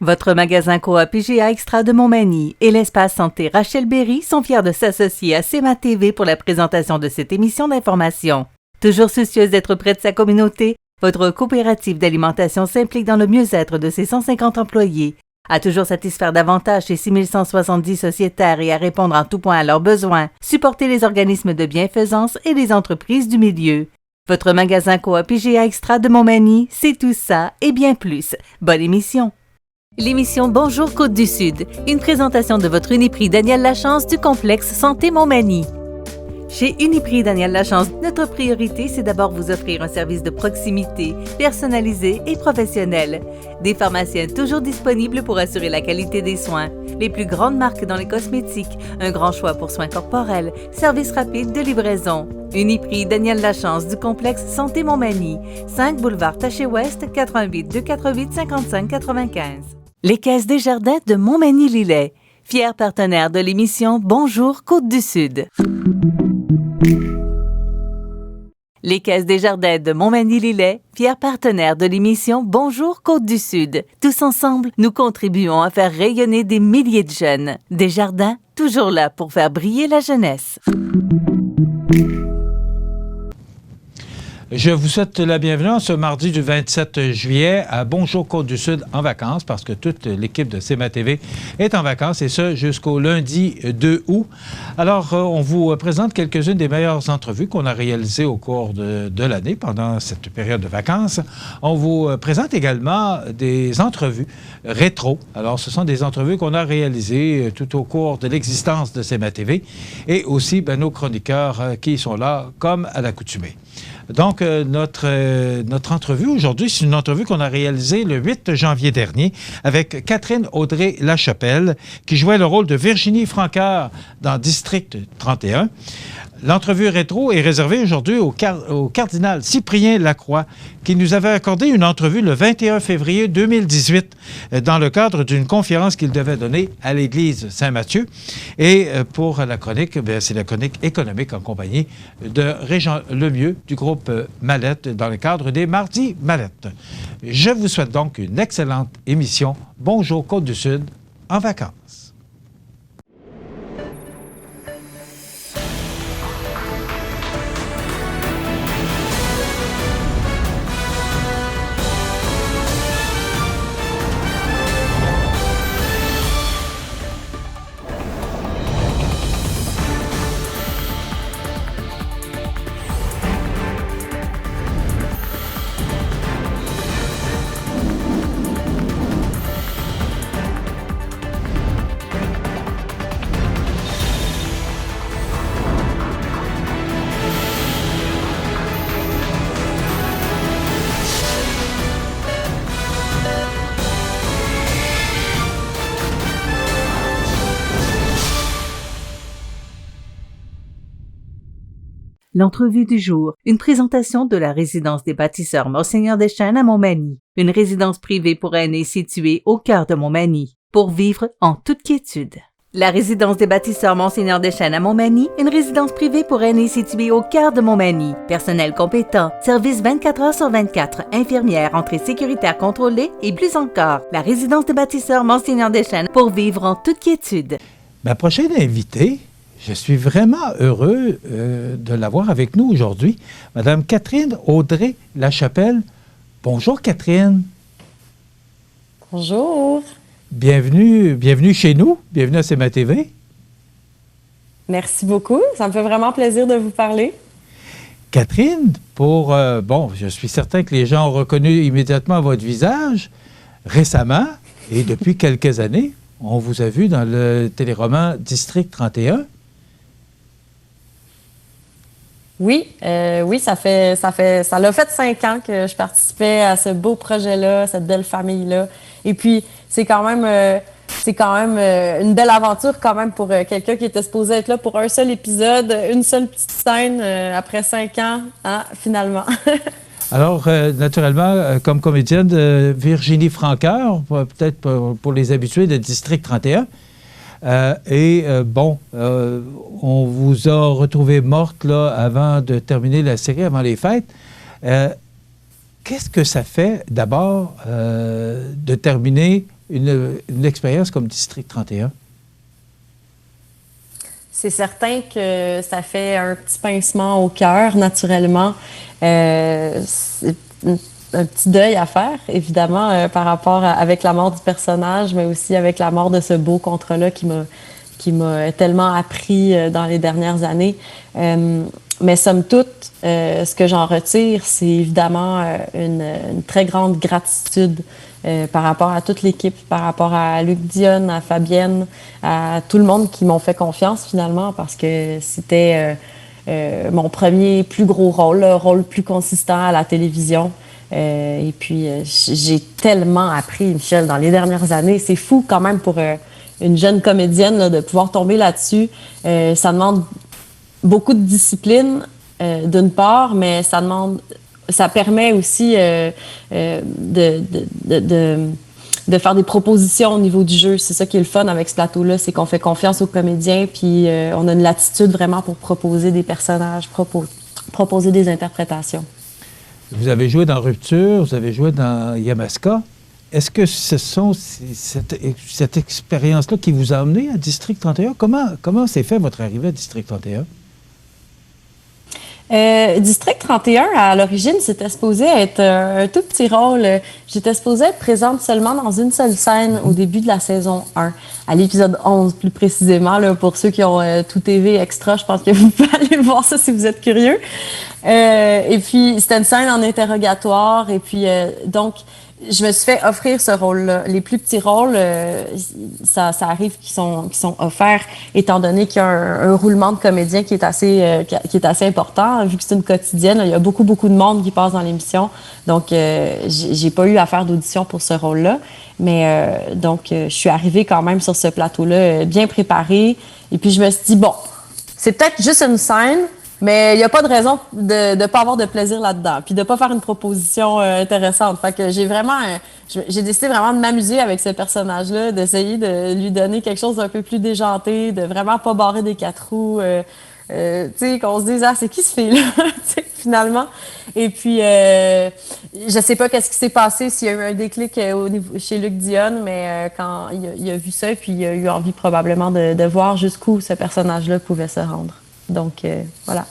Votre magasin Coop IGA Extra de Montmagny et l'espace santé Rachel Berry sont fiers de s'associer à CEMA TV pour la présentation de cette émission d'information. Toujours soucieuse d'être près de sa communauté, votre coopérative d'alimentation s'implique dans le mieux-être de ses 150 employés, à toujours satisfaire davantage ses 6170 sociétaires et à répondre en tout point à leurs besoins, supporter les organismes de bienfaisance et les entreprises du milieu. Votre magasin Coop IGA Extra de Montmagny, c'est tout ça et bien plus. Bonne émission! L'émission Bonjour Côte-du-Sud, une présentation de votre Uniprix Daniel Lachance du complexe Santé Montmagny. Chez Uniprix Daniel Lachance, notre priorité, c'est d'abord vous offrir un service de proximité, personnalisé et professionnel. Des pharmaciens toujours disponibles pour assurer la qualité des soins. Les plus grandes marques dans les cosmétiques, un grand choix pour soins corporels, service rapide de livraison. Uniprix Daniel Lachance du complexe Santé Montmagny, 5 boulevard Taché-Ouest, 88 248 55 95. Les Caisses Desjardins de Montmagny-Lillet, fiers partenaires de l'émission Bonjour Côte-du-Sud. Les Caisses Desjardins de Montmagny-Lillet, fiers partenaires de l'émission Bonjour Côte-du-Sud. Tous ensemble, nous contribuons à faire rayonner des milliers de jeunes. Desjardins, toujours là pour faire briller la jeunesse. Je vous souhaite la bienvenue en ce mardi du 27 juillet à Bonjour Côte-du-Sud en vacances parce que toute l'équipe de CEMA TV est en vacances et ce jusqu'au lundi 2 août. Alors, on vous présente quelques-unes des meilleures entrevues qu'on a réalisées au cours de l'année pendant cette période de vacances. On vous présente également des entrevues rétro. Alors, ce sont des entrevues qu'on a réalisées tout au cours de l'existence de CEMA TV et aussi nos chroniqueurs qui sont là comme à l'accoutumée. Donc, notre entrevue aujourd'hui, c'est une entrevue qu'on a réalisée le 8 janvier dernier avec Catherine Audrey-Lachapelle, qui jouait le rôle de Virginie Francoeur dans District 31. L'entrevue rétro est réservée aujourd'hui au cardinal Cyprien Lacroix, qui nous avait accordé une entrevue le 21 février 2018 dans le cadre d'une conférence qu'il devait donner à l'Église Saint-Mathieu. Et pour la chronique, c'est la chronique économique en compagnie de Régent Lemieux du groupe Mallette dans le cadre des Mardis Mallette. Je vous souhaite donc une excellente émission. Bonjour Côte-du-Sud en vacances. L'entrevue du jour, une présentation de la résidence des bâtisseurs Monseigneur Deschênes à Montmagny, une résidence privée pour aînés située au cœur de Montmagny, pour vivre en toute quiétude. La résidence des bâtisseurs Monseigneur Deschênes à Montmagny, une résidence privée pour aînés située au cœur de Montmagny. Personnel compétent, service 24 heures sur 24, infirmière, entrée sécuritaire contrôlée et plus encore. La résidence des bâtisseurs Monseigneur Deschênes pour vivre en toute quiétude. Ma prochaine invitée, je suis vraiment heureux de l'avoir avec nous aujourd'hui, Madame Catherine Audrey-Lachapelle. Bonjour Catherine. Bonjour. Bienvenue chez nous, bienvenue à CEMA TV. Merci beaucoup, ça me fait vraiment plaisir de vous parler. Catherine, je suis certain que les gens ont reconnu immédiatement votre visage récemment et depuis quelques années. On vous a vu dans le téléroman District 31. Oui, ça l'a fait 5 ans que je participais à ce beau projet-là, cette belle famille-là. Et puis, c'est quand même une belle aventure quand même pour quelqu'un qui était supposé être là pour un seul épisode, une seule petite scène après 5 ans, finalement. Alors, naturellement, comme comédienne, Virginie Francoeur, peut-être pour les habitués de District 31. On vous a retrouvé morte là, avant de terminer la série, avant les fêtes. Qu'est-ce que ça fait, d'abord, de terminer une expérience comme District 31? C'est certain que ça fait un petit pincement au cœur, naturellement. C'est un petit deuil à faire, évidemment, par rapport avec la mort du personnage, mais aussi avec la mort de ce beau contrat-là qui m'a tellement appris dans les dernières années. Mais somme toute, ce que j'en retire, c'est évidemment une très grande gratitude par rapport à toute l'équipe, par rapport à Luc Dionne, à Fabienne, à tout le monde qui m'ont fait confiance finalement, parce que c'était mon premier plus gros rôle, le rôle plus consistant à la télévision. Et puis, j'ai tellement appris, Michel, dans les dernières années. C'est fou quand même pour une jeune comédienne là, de pouvoir tomber là-dessus. Ça demande beaucoup de discipline, d'une part, mais ça permet aussi de faire des propositions au niveau du jeu. C'est ça qui est le fun avec ce plateau-là, c'est qu'on fait confiance aux comédiens, puis on a une latitude vraiment pour proposer des personnages, proposer des interprétations. Vous avez joué dans Rupture, vous avez joué dans Yamaska. Est-ce que ce sont cette expérience-là qui vous a amené à District 31? Comment s'est fait votre arrivée à District 31? District 31, à l'origine, c'était supposé être un tout petit rôle. J'étais supposée être présente seulement dans une seule scène au début de la saison 1, à l'épisode 11 plus précisément. Là, pour ceux qui ont Tout TV Extra, je pense que vous pouvez aller voir ça si vous êtes curieux. Et puis, c'était une scène en interrogatoire. Et puis, donc, je me suis fait offrir ce rôle-là. Les plus petits rôles, ça arrive qui sont offerts, étant donné qu'il y a un roulement de comédiens qui est assez important. Vu que c'est une quotidienne, il y a beaucoup de monde qui passe dans l'émission. Donc, j'ai pas eu à faire d'audition pour ce rôle-là. Mais donc, je suis arrivée quand même sur ce plateau-là bien préparée. Et puis, je me suis dit, bon, c'est peut-être juste une scène, mais il n'y a pas de raison de ne pas avoir de plaisir là-dedans, puis de ne pas faire une proposition intéressante. Fait que j'ai décidé vraiment de m'amuser avec ce personnage-là, d'essayer de lui donner quelque chose d'un peu plus déjanté, de vraiment pas barrer des quatre roues, tu sais, qu'on se dise, ah, c'est qui ce fille-là, finalement. Et puis, je sais pas qu'est-ce qui s'est passé, s'il y a eu un déclic chez Luc Dionne, mais quand il a vu ça, puis il a eu envie probablement de voir jusqu'où ce personnage-là pouvait se rendre. Donc, voilà.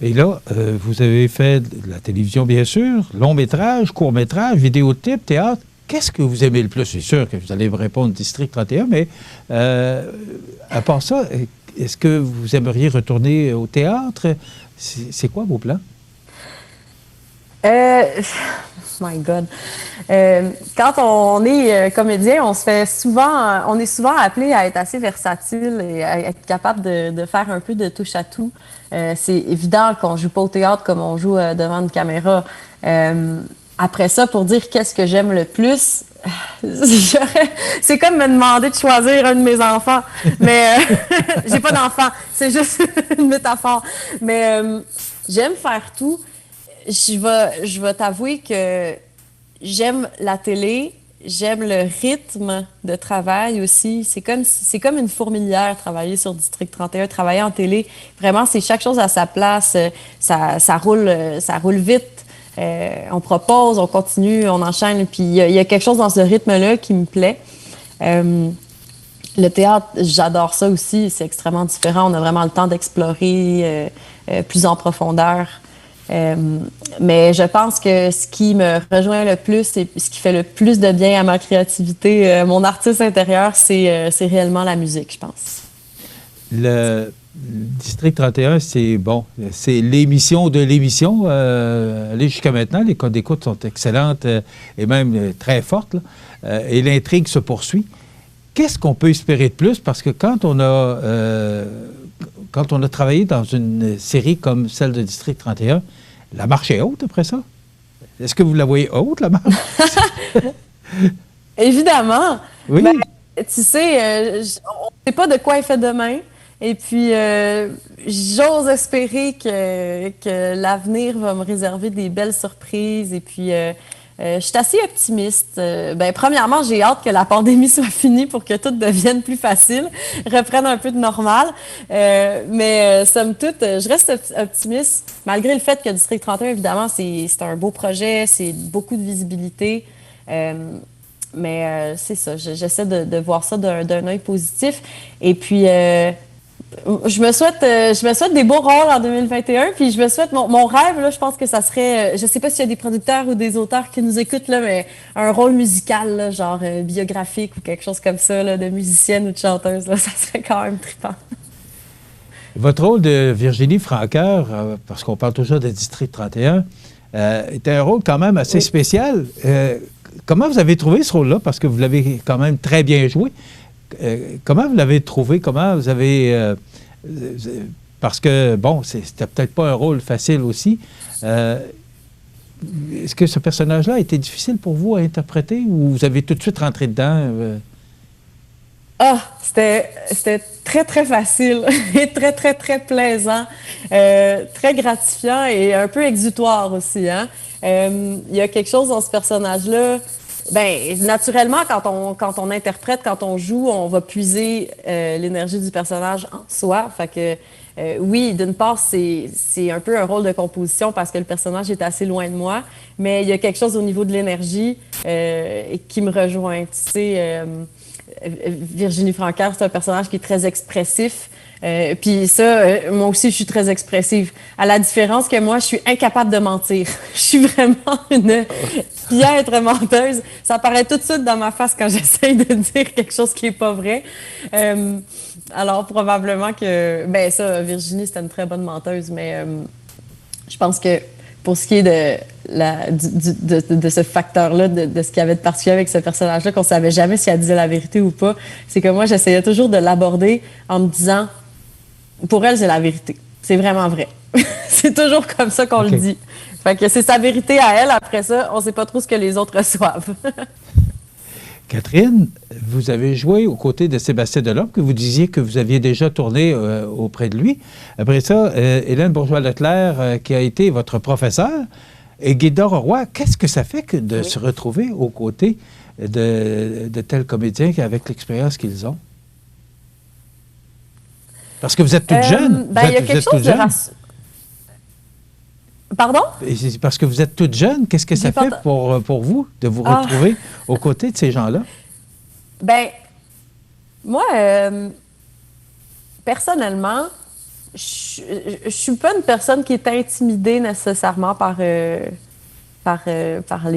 Et là, vous avez fait de la télévision, bien sûr, long-métrage, court-métrage, vidéotype, théâtre. Qu'est-ce que vous aimez le plus? C'est sûr que vous allez me répondre District 31, mais à part ça, est-ce que vous aimeriez retourner au théâtre? C'est quoi vos plans? My God. Quand on est comédien, on est souvent appelé à être assez versatile et à être capable de faire un peu de touche à tout. C'est évident qu'on joue pas au théâtre comme on joue devant une caméra. Après ça, pour dire qu'est-ce que j'aime le plus, c'est comme me demander de choisir un de mes enfants. Mais j'ai pas d'enfant, c'est juste une métaphore. Mais j'aime faire tout. Je vais t'avouer que j'aime la télé, j'aime le rythme de travail aussi. C'est comme une fourmilière, travailler sur District 31, travailler en télé. Vraiment, c'est chaque chose à sa place. Ça roule vite. On propose, on continue, on enchaîne. Puis il y a quelque chose dans ce rythme-là qui me plaît. Le théâtre, j'adore ça aussi. C'est extrêmement différent. On a vraiment le temps d'explorer plus en profondeur. Mais je pense que ce qui me rejoint le plus et ce qui fait le plus de bien à ma créativité, mon artiste intérieur, c'est réellement la musique, je pense. Le District 31, c'est l'émission de l'émission. Allez jusqu'à maintenant, les codes d'écoute sont excellentes et même très fortes. Et l'intrigue se poursuit. Qu'est-ce qu'on peut espérer de plus? Parce que quand on a travaillé dans une série comme celle de District 31, la marche est haute après ça. Est-ce que vous la voyez haute, la marche? Évidemment. Oui. Ben, tu sais, on ne sait pas de quoi est fait demain. Et puis, j'ose espérer que l'avenir va me réserver des belles surprises. Et puis, je suis assez optimiste. Premièrement, j'ai hâte que la pandémie soit finie pour que tout devienne plus facile, reprenne un peu de normal. Mais somme toute, je reste optimiste, malgré le fait que District 31, évidemment, c'est un beau projet, c'est beaucoup de visibilité. Mais c'est ça, j'essaie de voir ça d'un œil positif. Et puis, je me souhaite des beaux rôles en 2021. Puis je me souhaite mon rêve, là, je pense que ça serait, je sais pas s'il y a des producteurs ou des auteurs qui nous écoutent, là, mais un rôle musical, là, genre biographique ou quelque chose comme ça, là, de musicienne ou de chanteuse, là, ça serait quand même trippant. Votre rôle de Virginie Francoeur, parce qu'on parle toujours de District 31, était un rôle quand même assez spécial. Comment vous avez trouvé ce rôle-là? Parce que vous l'avez quand même très bien joué. Comment vous l'avez trouvé? Comment vous avez... parce que, bon, c'était peut-être pas un rôle facile aussi. Est-ce que ce personnage-là a été difficile pour vous à interpréter ou vous avez tout de suite rentré dedans? C'était très, très facile et très, très, très plaisant, très gratifiant et un peu exutoire aussi, hein. Il y a quelque chose dans ce personnage-là. Ben, naturellement, quand on interprète, quand on joue, on va puiser l'énergie du personnage en soi. Fait que, oui, d'une part, c'est un peu un rôle de composition parce que le personnage est assez loin de moi, mais il y a quelque chose au niveau de l'énergie qui me rejoint. Tu sais, Virginie Francoeur, c'est un personnage qui est très expressif. Puis ça, moi aussi, je suis très expressive. À la différence que moi, je suis incapable de mentir. Je suis vraiment une piètre menteuse. Ça paraît tout de suite dans ma face quand j'essaye de dire quelque chose qui est pas vrai. Alors, probablement que... Ben ça, Virginie, c'était une très bonne menteuse, mais je pense que pour ce qui est de ce facteur-là, de ce qu'il y avait de particulier avec ce personnage-là, qu'on savait jamais si elle disait la vérité ou pas, c'est que moi, j'essayais toujours de l'aborder en me disant... Pour elle, c'est la vérité. C'est vraiment vrai. C'est toujours comme ça qu'on le dit. Fait que c'est sa vérité à elle. Après ça, on ne sait pas trop ce que les autres reçoivent. Catherine, vous avez joué aux côtés de Sébastien Delorme, que vous disiez que vous aviez déjà tourné auprès de lui. Après ça, Hélène Bourgeois-Leclerc, qui a été votre professeure, et Guilda Roy, qu'est-ce que ça fait que de se retrouver aux côtés de tels comédiens avec l'expérience qu'ils ont? Parce que vous êtes toute jeune. Ben, il y a quelque chose de Pardon? C'est parce que vous êtes toute jeune. Qu'est-ce que ça fait pour vous de vous retrouver aux côtés de ces gens-là? Ben, moi, personnellement, je suis pas une personne qui est intimidée nécessairement par les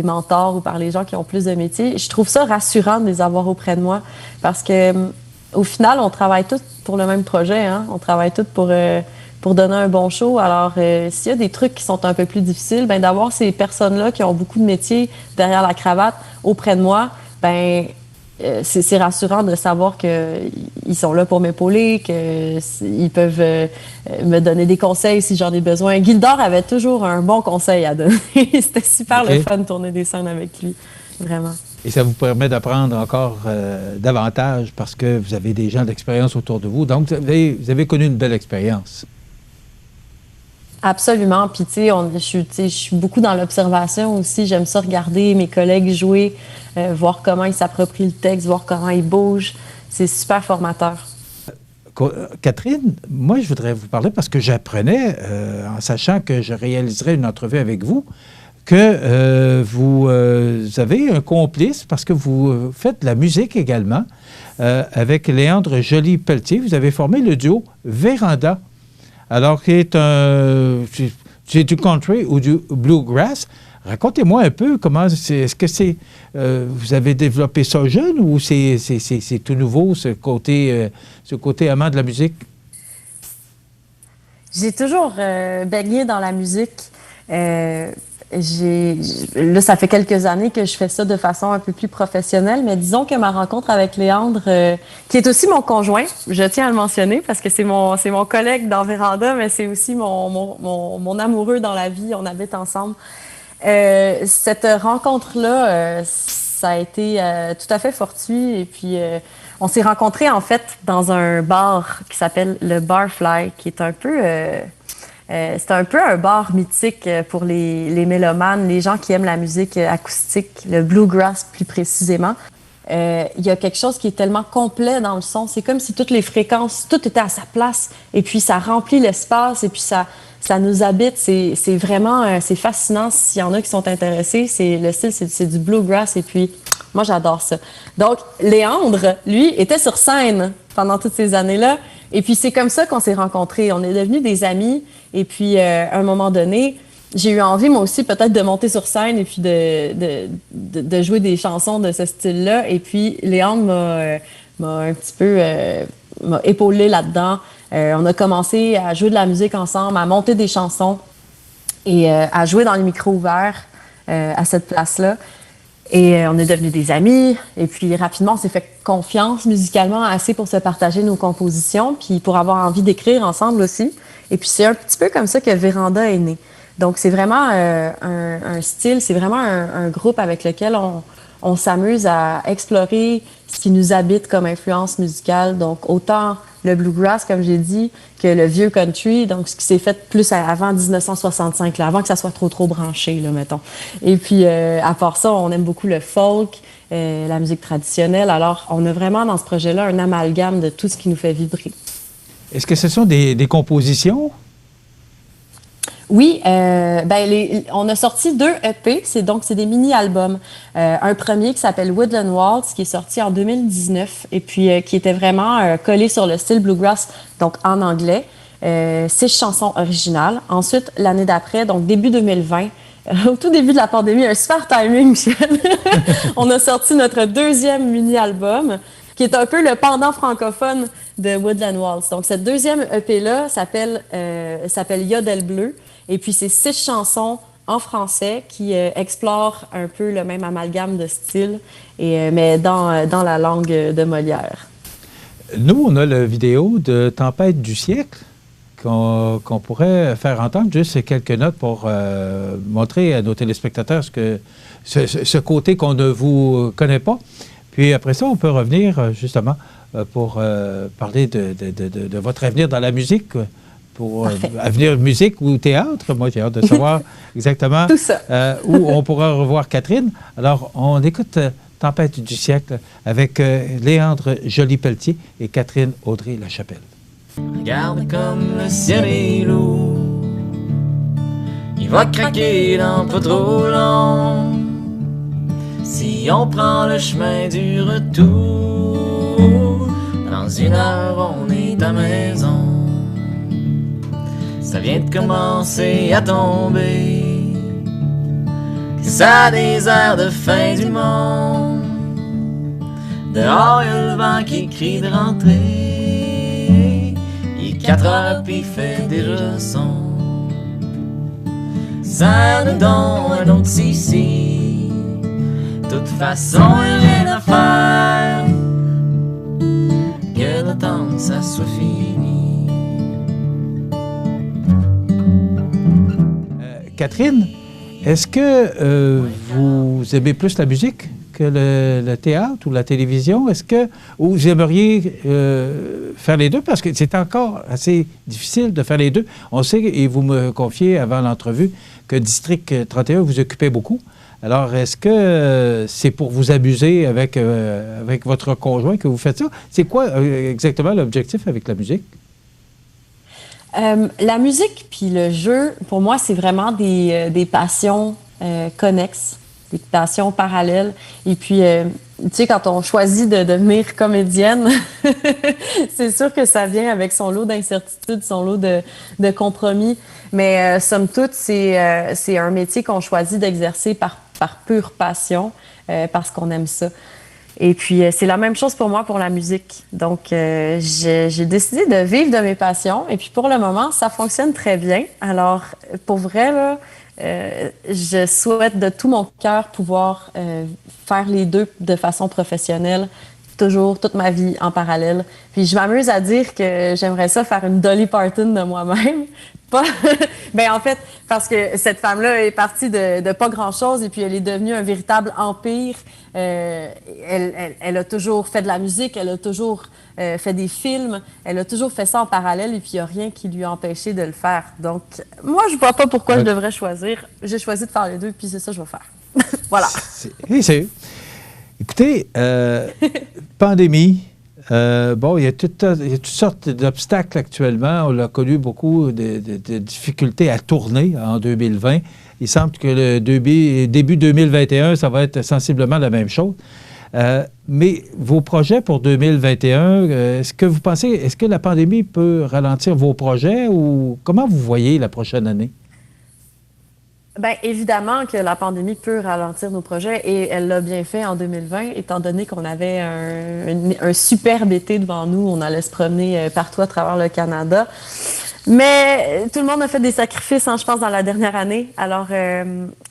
mentors ou par les gens qui ont plus de métiers. Je trouve ça rassurant de les avoir auprès de moi parce que au final, on travaille tous pour le même projet, hein? On travaille tous pour donner un bon show. Alors, s'il y a des trucs qui sont un peu plus difficiles, ben d'avoir ces personnes-là qui ont beaucoup de métiers derrière la cravate auprès de moi, ben c'est rassurant de savoir qu'ils sont là pour m'épauler, qu'ils peuvent me donner des conseils si j'en ai besoin. Gildor avait toujours un bon conseil à donner. C'était super le fun de tourner des scènes avec lui, vraiment. Et ça vous permet d'apprendre encore davantage parce que vous avez des gens d'expérience autour de vous. Donc, vous avez connu une belle expérience. Absolument. Puis, tu sais, je suis beaucoup dans l'observation aussi. J'aime ça regarder mes collègues jouer, voir comment ils s'approprient le texte, voir comment ils bougent. C'est super formateur. Catherine, moi, je voudrais vous parler parce que j'apprenais, en sachant que je réaliserais une entrevue avec vous, que vous avez un complice parce que vous faites de la musique également avec Léandre Joly-Pelletier. Vous avez formé le duo Véranda, alors qui est c'est du country ou du bluegrass. Racontez-moi un peu comment est-ce que c'est vous avez développé ça jeune ou c'est tout nouveau ce côté amant de la musique? J'ai toujours baigné dans la musique. Là, ça fait quelques années que je fais ça de façon un peu plus professionnelle, mais disons que ma rencontre avec Léandre, qui est aussi mon conjoint, je tiens à le mentionner parce que c'est mon collègue dans Véranda, mais c'est aussi mon amoureux dans la vie, on habite ensemble. Cette rencontre-là, ça a été tout à fait fortuit et puis on s'est rencontrés en fait dans un bar qui s'appelle le Barfly, qui est un peu... c'est un peu un bar mythique pour les mélomanes, les gens qui aiment la musique acoustique, le bluegrass plus précisément. Il y a quelque chose qui est tellement complet dans le son. C'est comme si toutes les fréquences, tout était à sa place et puis ça remplit l'espace et puis ça nous habite. C'est vraiment c'est fascinant s'il y en a qui sont intéressés. Le style, c'est du bluegrass et puis Moi, j'adore ça. Donc, Léandre, lui, était sur scène pendant toutes ces années-là. Et puis, c'est comme ça qu'on s'est rencontrés. On est devenus des amis. Et puis, à un moment donné, j'ai eu envie, moi aussi, peut-être de monter sur scène et puis de jouer des chansons de ce style-là. Et puis, Léandre m'a un petit peu m'a épaulé là-dedans. On a commencé à jouer de la musique ensemble, à monter des chansons et à jouer dans les micros ouverts à cette place-là. Et on est devenus des amis. Et puis, rapidement, on s'est fait confiance musicalement assez pour se partager nos compositions, puis pour avoir envie d'écrire ensemble aussi. Et puis, c'est un petit peu comme ça que Véranda est née. Donc, c'est vraiment un style, c'est vraiment un groupe avec lequel on s'amuse à explorer ce qui nous habite comme influence musicale. Donc, autant le bluegrass, comme j'ai dit, que le vieux country, donc ce qui s'est fait plus avant 1965, là, avant que ça soit trop branché, là, mettons. Et puis, à part ça, on aime beaucoup le folk, la musique traditionnelle. Alors, on a vraiment dans ce projet-là un amalgame de tout ce qui nous fait vibrer. Est-ce que ce sont des compositions? Oui, on a sorti 2 EP, c'est des mini-albums. Un premier qui s'appelle Woodland Waltz, qui est sorti en 2019, et puis qui était vraiment collé sur le style bluegrass, donc en anglais. 6 chansons originales. Ensuite, l'année d'après, donc début 2020, au tout début de la pandémie, un super timing, Michel. On a sorti notre 2e mini-album, qui est un peu le pendant francophone de Woodland Waltz. Donc, cette 2e EP-là s'appelle Yodel Bleu. Et puis, c'est 6 chansons en français qui explorent un peu le même amalgame de style, mais dans la langue de Molière. Nous, on a la vidéo de Tempête du siècle qu'on pourrait faire entendre juste quelques notes pour montrer à nos téléspectateurs ce côté qu'on ne vous connaît pas. Puis après ça, on peut revenir justement pour parler de votre avenir dans la musique. Pour avenir musique ou théâtre. Moi, j'ai hâte de savoir exactement où on pourra revoir Catherine. Alors, on écoute Tempête du siècle avec Léandre Joly-Pelletier et Catherine Audrey-Lachapelle. Regarde comme le ciel est lourd, il va craquer dans pas trop long. Si on prend le chemin du retour, dans 1 heure on est à maison. Ça vient de commencer à tomber, que ça a des airs de fin du monde. Dehors y'a le vent qui crie de rentrer, il est 4 heures pis il fait déjà son. Ça nous donne un autre ici, de toute façon y'a rien à faire, que d'attendre que ça soit fini. Catherine, est-ce que vous aimez plus la musique que le théâtre ou la télévision? Est-ce que vous aimeriez faire les deux? Parce que c'est encore assez difficile de faire les deux. On sait, et vous me confiez avant l'entrevue, que District 31 vous occupait beaucoup. Alors, est-ce que c'est pour vous amuser avec votre conjoint que vous faites ça? C'est quoi exactement l'objectif avec la musique? La musique puis le jeu, pour moi, c'est vraiment des passions connexes, des passions parallèles. Et puis, tu sais, quand on choisit de devenir comédienne, c'est sûr que ça vient avec son lot d'incertitudes, son lot de compromis. Mais somme toute, c'est un métier qu'on choisit d'exercer par pure passion, parce qu'on aime ça. Et puis, c'est la même chose pour moi pour la musique. Donc, j'ai décidé de vivre de mes passions. Et puis, pour le moment, ça fonctionne très bien. Alors, pour vrai, là, je souhaite de tout mon cœur pouvoir faire les deux de façon professionnelle, toujours, toute ma vie en parallèle. Puis, je m'amuse à dire que j'aimerais ça faire une Dolly Parton de moi-même. Ben en fait, parce que cette femme-là est partie de pas grand-chose et puis elle est devenue un véritable empire. Elle a toujours fait de la musique, elle a toujours fait des films, elle a toujours fait ça en parallèle et puis il n'y a rien qui lui a empêché de le faire. Donc, moi, je vois pas pourquoi je devrais choisir. J'ai choisi de faire les deux puis c'est ça que je vais faire. Voilà. Écoutez, pandémie. Il y a toutes sortes d'obstacles actuellement. On a connu beaucoup de difficultés à tourner en 2020. Il semble que le début 2021, ça va être sensiblement la même chose. Mais vos projets pour 2021, est-ce que la pandémie peut ralentir vos projets ou comment vous voyez la prochaine année? Bien, évidemment que la pandémie peut ralentir nos projets et elle l'a bien fait en 2020, étant donné qu'on avait un superbe été devant nous. On allait se promener partout à travers le Canada. Mais tout le monde a fait des sacrifices, je pense, dans la dernière année. Alors,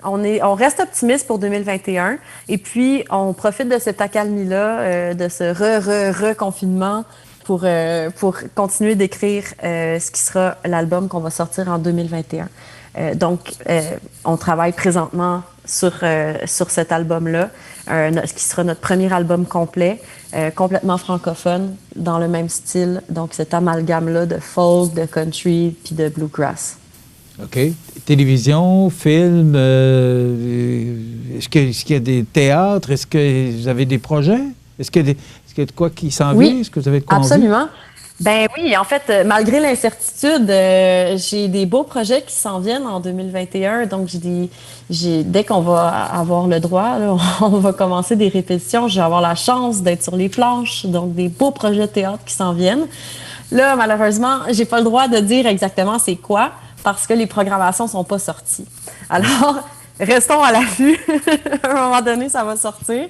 on reste optimiste pour 2021 et puis on profite de cette accalmie-là, de ce reconfinement pour continuer d'écrire ce qui sera l'album qu'on va sortir en 2021. Donc, on travaille présentement sur cet album-là, qui sera notre premier album complet, complètement francophone, dans le même style. Donc, cet amalgame-là de folk, de country, puis de bluegrass. OK. Télévision, film, est-ce qu'il y a des théâtres? Est-ce que vous avez des projets? Est-ce qu'il y a de quoi qui s'en vient? Est-ce que vous avez de quoi en vue? Absolument. Ben oui, en fait, malgré l'incertitude, j'ai des beaux projets qui s'en viennent en 2021. Donc, dès qu'on va avoir le droit, là, on va commencer des répétitions. Je vais avoir la chance d'être sur les planches. Donc, des beaux projets de théâtre qui s'en viennent. Là, malheureusement, j'ai pas le droit de dire exactement c'est quoi parce que les programmations sont pas sorties. Alors, restons à l'affût. À un moment donné, ça va sortir.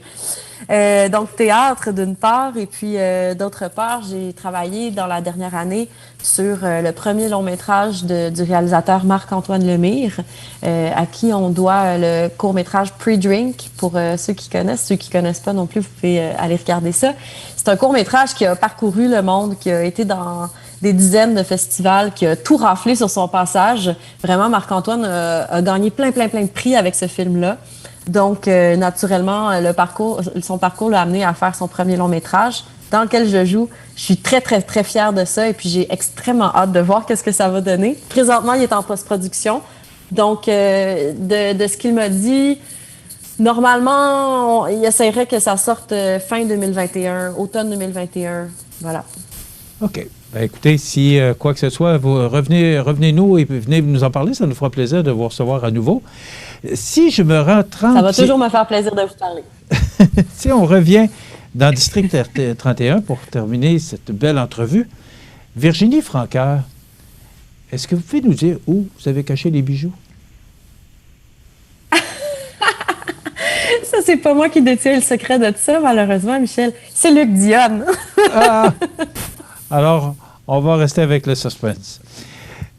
Donc, théâtre d'une part, et puis d'autre part, j'ai travaillé dans la dernière année sur le premier long-métrage du réalisateur Marc-Antoine Lemire, à qui on doit le court-métrage Pre-Drink, pour ceux qui connaissent pas non plus, vous pouvez aller regarder ça. C'est un court-métrage qui a parcouru le monde, qui a été dans des dizaines de festivals, qui a tout raflé sur son passage. Vraiment, Marc-Antoine a gagné plein de prix avec ce film-là. Donc, naturellement, son parcours l'a amené à faire son premier long-métrage dans lequel je joue. Je suis très fière de ça et puis j'ai extrêmement hâte de voir qu'est-ce que ça va donner. Présentement, il est en post-production. Donc, de ce qu'il m'a dit, normalement, il essaierait que ça sorte fin 2021, automne 2021. Voilà. OK. Ben, écoutez, si quoi que ce soit, vous revenez-nous et venez nous en parler. Ça nous fera plaisir de vous recevoir à nouveau. Si je me rends 30... Ça va toujours me faire plaisir de vous parler. Si on revient dans District 31 pour terminer cette belle entrevue, Virginie Francoeur, est-ce que vous pouvez nous dire où vous avez caché les bijoux? Ça, c'est pas moi qui détiens le secret de ça, malheureusement, Michel. C'est Luc Dionne. Ah! Alors, on va rester avec le suspense.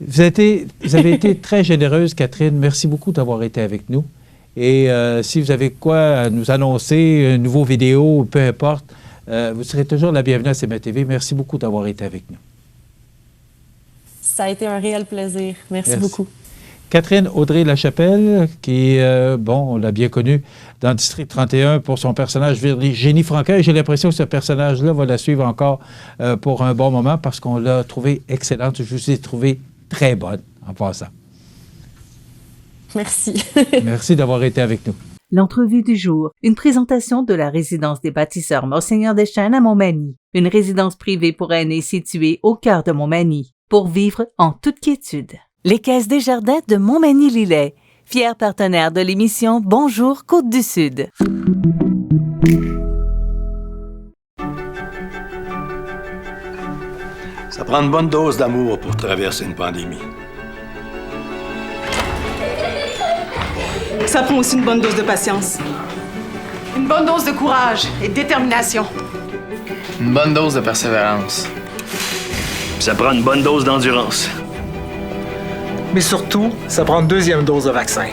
Vous avez été très généreuse, Catherine. Merci beaucoup d'avoir été avec nous. Et si vous avez quoi à nous annoncer, une nouvelle vidéo, peu importe, vous serez toujours la bienvenue à CMA-TV. Merci beaucoup d'avoir été avec nous. Ça a été un réel plaisir. Merci beaucoup. Catherine Audrey-Lachapelle, qui, on l'a bien connue dans District 31 pour son personnage Virginie Francoeur. J'ai l'impression que ce personnage-là va la suivre encore pour un bon moment parce qu'on l'a trouvée excellente. Je vous ai trouvée très bonne en passant. Merci. Merci d'avoir été avec nous. L'entrevue du jour, une présentation de la résidence des bâtisseurs Monseigneur Deschênes à Montmagny, une résidence privée pour aînés située au cœur de Montmagny, pour vivre en toute quiétude. Les Caisses des Jardins de Montmagny-Lillet, fier partenaire de l'émission Bonjour Côte-du-Sud. Ça prend une bonne dose d'amour pour traverser une pandémie. Ça prend aussi une bonne dose de patience. Une bonne dose de courage et de détermination. Une bonne dose de persévérance. Ça prend une bonne dose d'endurance. Mais surtout, ça prend une deuxième dose de vaccin.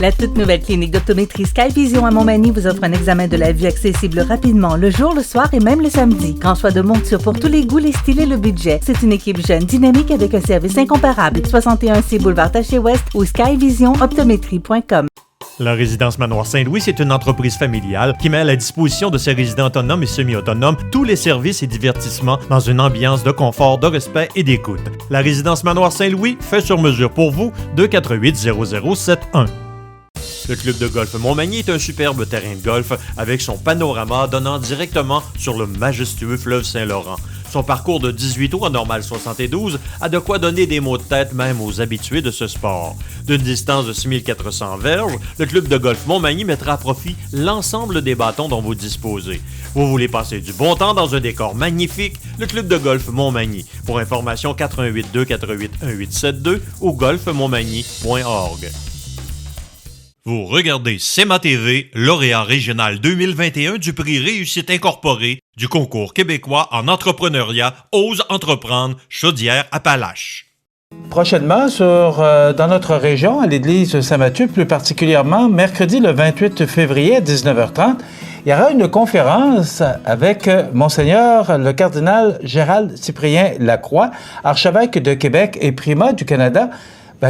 La toute nouvelle clinique d'optométrie Skyvision à Montmagny vous offre un examen de la vue accessible rapidement, le jour, le soir et même le samedi. Qu'en soit de monture pour tous les goûts, les styles et le budget. C'est une équipe jeune, dynamique avec un service incomparable. 61C Boulevard Taché-Ouest ou skyvisionoptométrie.com. La résidence Manoir Saint-Louis, c'est une entreprise familiale qui met à la disposition de ses résidents autonomes et semi-autonomes tous les services et divertissements dans une ambiance de confort, de respect et d'écoute. La résidence Manoir Saint-Louis fait sur mesure pour vous, 248-0071. Le club de golf Montmagny est un superbe terrain de golf avec son panorama donnant directement sur le majestueux fleuve Saint-Laurent. Son parcours de 18 trous en normal 72 a de quoi donner des maux de tête même aux habitués de ce sport. D'une distance de 6400 verges, le club de golf Montmagny mettra à profit l'ensemble des bâtons dont vous disposez. Vous voulez passer du bon temps dans un décor magnifique? Le club de golf Montmagny. Pour information, 418-248-1872 ou golfmontmagny.org. Vous regardez CEMA TV, lauréat régional 2021 du prix Réussite Incorporée du concours québécois en entrepreneuriat Ose entreprendre Chaudière-Appalaches. Prochainement, dans notre région, à l'église Saint-Mathieu, plus particulièrement, mercredi le 28 février à 19h30, il y aura une conférence avec Monseigneur le cardinal Gérald Cyprien Lacroix, archevêque de Québec et primat du Canada.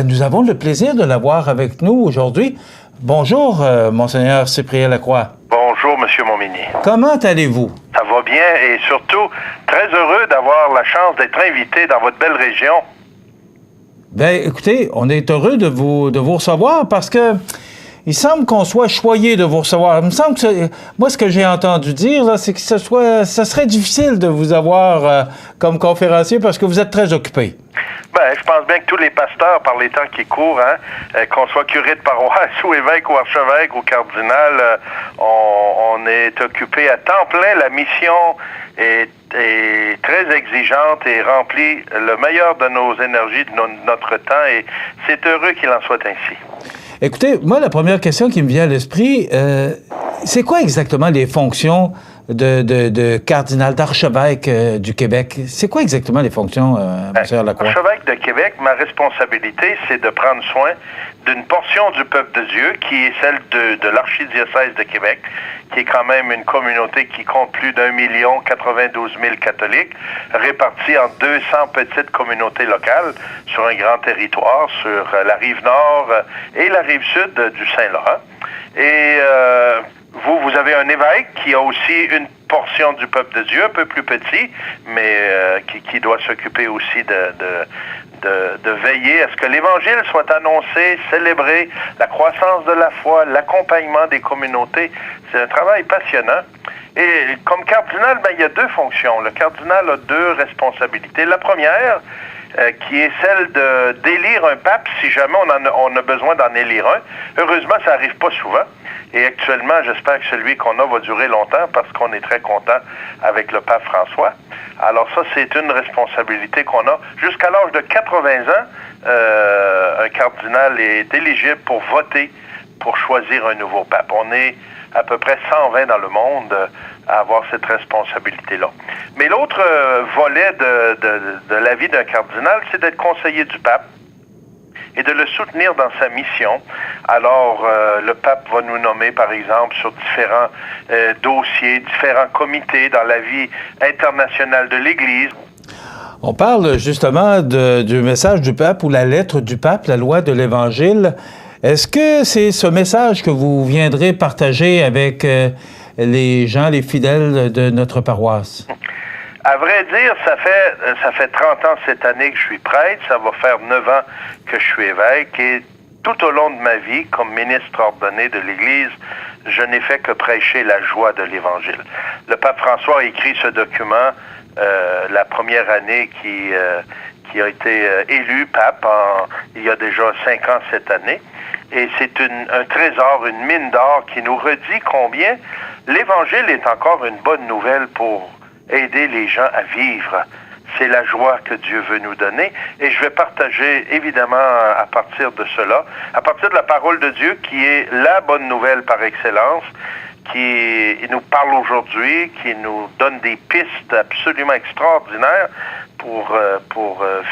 Nous avons le plaisir de l'avoir avec nous aujourd'hui. Bonjour, Monseigneur Cyprien Lacroix. Bonjour, Monsieur Montmigny. Comment allez-vous? Ça va bien et surtout très heureux d'avoir la chance d'être invité dans votre belle région. Écoutez, on est heureux de vous recevoir parce que il semble qu'on soit choyé de vous recevoir. Il me semble que moi, ce que j'ai entendu dire, là, c'est que ça serait difficile de vous avoir comme conférencier parce que vous êtes très occupé. Je pense bien que tous les pasteurs, par les temps qui courent, qu'on soit curé de paroisse ou évêque ou archevêque ou cardinal, on est occupé à temps plein. La mission est très exigeante et remplit le meilleur de nos énergies, de notre temps, et c'est heureux qu'il en soit ainsi. Écoutez, moi, la première question qui me vient à l'esprit, c'est quoi exactement les fonctions de cardinal, d'archevêque du Québec? C'est quoi exactement les fonctions, M. Lacroix? Archevêque de Québec, ma responsabilité, c'est de prendre soin d'une portion du peuple de Dieu, qui est celle de l'archidiocèse de Québec, qui est quand même une communauté qui compte plus d'1 92 000 catholiques, répartis en 200 petites communautés locales sur un grand territoire, sur la rive nord et la rive sud du Saint-Laurent. Et vous avez un évêque qui a aussi une portion du peuple de Dieu, un peu plus petit, mais qui doit s'occuper aussi de veiller à ce que l'Évangile soit annoncé, célébré, la croissance de la foi, l'accompagnement des communautés. C'est un travail passionnant. Et comme cardinal, il y a deux fonctions. Le cardinal a deux responsabilités. La première, qui est celle d'élire un pape si jamais on a besoin d'en élire un. Heureusement, ça n'arrive pas souvent. Et actuellement, j'espère que celui qu'on a va durer longtemps parce qu'on est très content avec le pape François. Alors ça, c'est une responsabilité qu'on a. Jusqu'à l'âge de 80 ans, un cardinal est éligible pour voter pour choisir un nouveau pape. On est à peu près 120 dans le monde à avoir cette responsabilité-là. Mais l'autre volet de la vie d'un cardinal, c'est d'être conseiller du pape et de le soutenir dans sa mission. Alors, le pape va nous nommer, par exemple, sur différents dossiers, différents comités dans la vie internationale de l'Église. On parle justement du message du pape ou la lettre du pape, la loi de l'Évangile. Est-ce que c'est ce message que vous viendrez partager avec les gens, les fidèles de notre paroisse? À vrai dire, ça fait 30 ans cette année que je suis prêtre, ça va faire 9 ans que je suis évêque, et tout au long de ma vie, comme ministre ordonné de l'Église, je n'ai fait que prêcher la joie de l'Évangile. Le pape François a écrit ce document la première année qui a été élu pape il y a déjà 5 ans cette année, et c'est un trésor, une mine d'or qui nous redit combien l'Évangile est encore une bonne nouvelle pour aider les gens à vivre. C'est la joie que Dieu veut nous donner. Et je vais partager, évidemment, à partir de cela, à partir de la parole de Dieu, qui est la bonne nouvelle par excellence, qui nous parle aujourd'hui, qui nous donne des pistes absolument extraordinaires pour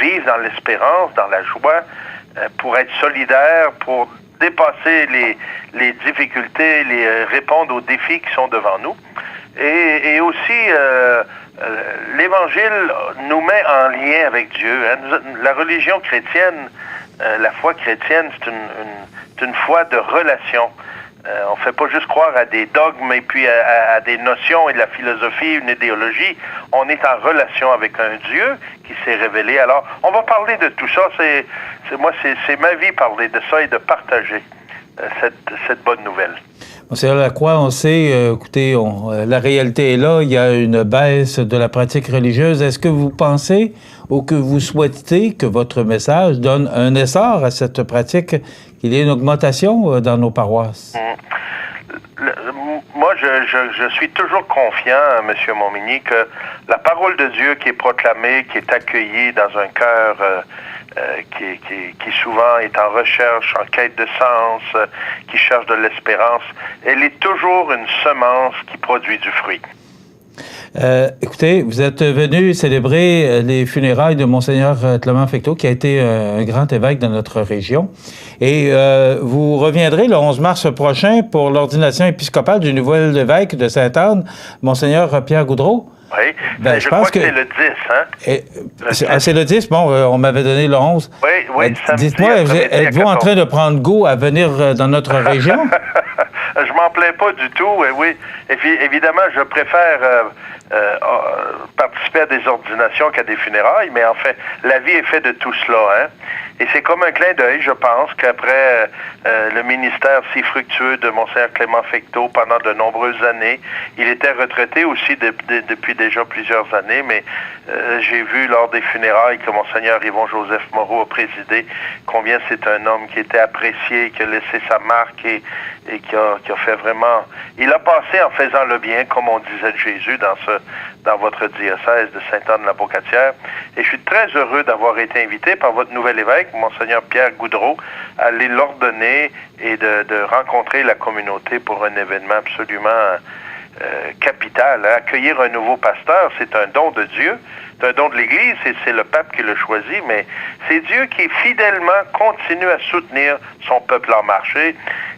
vivre dans l'espérance, dans la joie, pour être solidaire, pour dépasser les difficultés, répondre aux défis qui sont devant nous. Et aussi, l'Évangile nous met en lien avec Dieu. La religion chrétienne, la foi chrétienne, c'est une foi de relation. On ne fait pas juste croire à des dogmes et puis à des notions et de la philosophie, une idéologie. On est en relation avec un Dieu qui s'est révélé. Alors, on va parler de tout ça. C'est ma vie, parler de ça et de partager cette bonne nouvelle. Monseigneur Lacroix, on sait, écoutez, la réalité est là, il y a une baisse de la pratique religieuse. Est-ce que vous pensez ou que vous souhaitez que votre message donne un essor à cette pratique, qu'il y ait une augmentation dans nos paroisses? Moi, je suis toujours confiant, M. Montmigny, que la parole de Dieu qui est proclamée, qui est accueillie dans un cœur qui souvent est en recherche, en quête de sens, qui cherche de l'espérance, elle est toujours une semence qui produit du fruit. Écoutez, vous êtes venu célébrer les funérailles de Monseigneur Clément Fecteau, qui a été un grand évêque dans notre région. Et vous reviendrez le 11 mars prochain pour l'ordination épiscopale du nouvel évêque de Sainte-Anne, Monseigneur Pierre Goudreau. Oui, ben, je crois que c'est le 10, hein? C'est le 10, bon, on m'avait donné le 11. Oui, dites-moi, êtes-vous en train de prendre goût à venir dans notre région? Je m'en plains pas du tout, oui. Et puis, évidemment, je préfère participer à des ordinations qu'à des funérailles, mais en fait, la vie est faite de tout cela, hein? Et c'est comme un clin d'œil, je pense, qu'après le ministère si fructueux de Monseigneur Clément Fecteau pendant de nombreuses années, il était retraité aussi depuis déjà plusieurs années, mais j'ai vu lors des funérailles que Monseigneur Yvon-Joseph Moreau a présidé combien c'est un homme qui était apprécié, qui a laissé sa marque et qui a fait vraiment... Il a passé en faisant le bien, comme on disait de Jésus dans votre diocèse de Sainte-Anne-la-Pocatière. Et je suis très heureux d'avoir été invité par votre nouvel évêque, Monseigneur Pierre Goudreau, à aller l'ordonner et de rencontrer la communauté pour un événement absolument capital. Hein. Accueillir un nouveau pasteur, c'est un don de Dieu, c'est un don de l'Église, et c'est le pape qui le choisit, mais c'est Dieu qui fidèlement continue à soutenir son peuple en marche. Et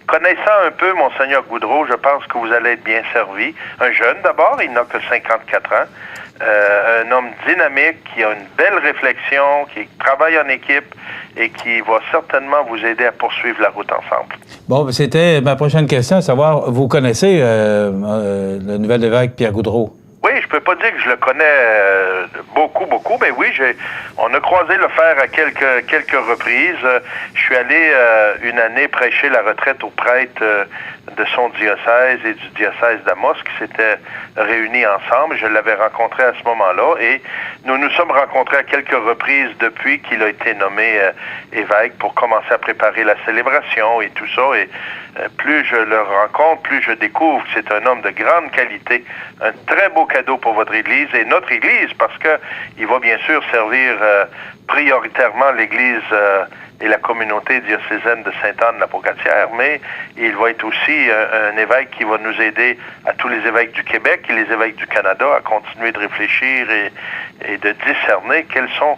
connaissant un peu Monseigneur Goudreau, je pense que vous allez être bien servi. Un jeune d'abord, il n'a que 54 ans, un homme dynamique, qui a une belle réflexion, qui travaille en équipe et qui va certainement vous aider à poursuivre la route ensemble. Bon, c'était ma prochaine question, à savoir, vous connaissez le nouvel évêque Pierre Goudreau? Oui, je peux pas dire que je le connais beaucoup, mais oui, on a croisé le fer à quelques reprises. Je suis allé une année prêcher la retraite aux prêtres de son diocèse et du diocèse d'Amos qui s'étaient réunis ensemble. Je l'avais rencontré à ce moment-là et nous nous sommes rencontrés à quelques reprises depuis qu'il a été nommé évêque pour commencer à préparer la célébration et tout ça. Et plus je le rencontre, plus je découvre que c'est un homme de grande qualité, un très beau cadeau pour votre Église et notre Église, parce que il va bien sûr servir prioritairement l'Église et la communauté diocésaine de Sainte-Anne-la-Pocatière, mais il va être aussi un évêque qui va nous aider à tous les évêques du Québec et les évêques du Canada à continuer de réfléchir et de discerner quelles sont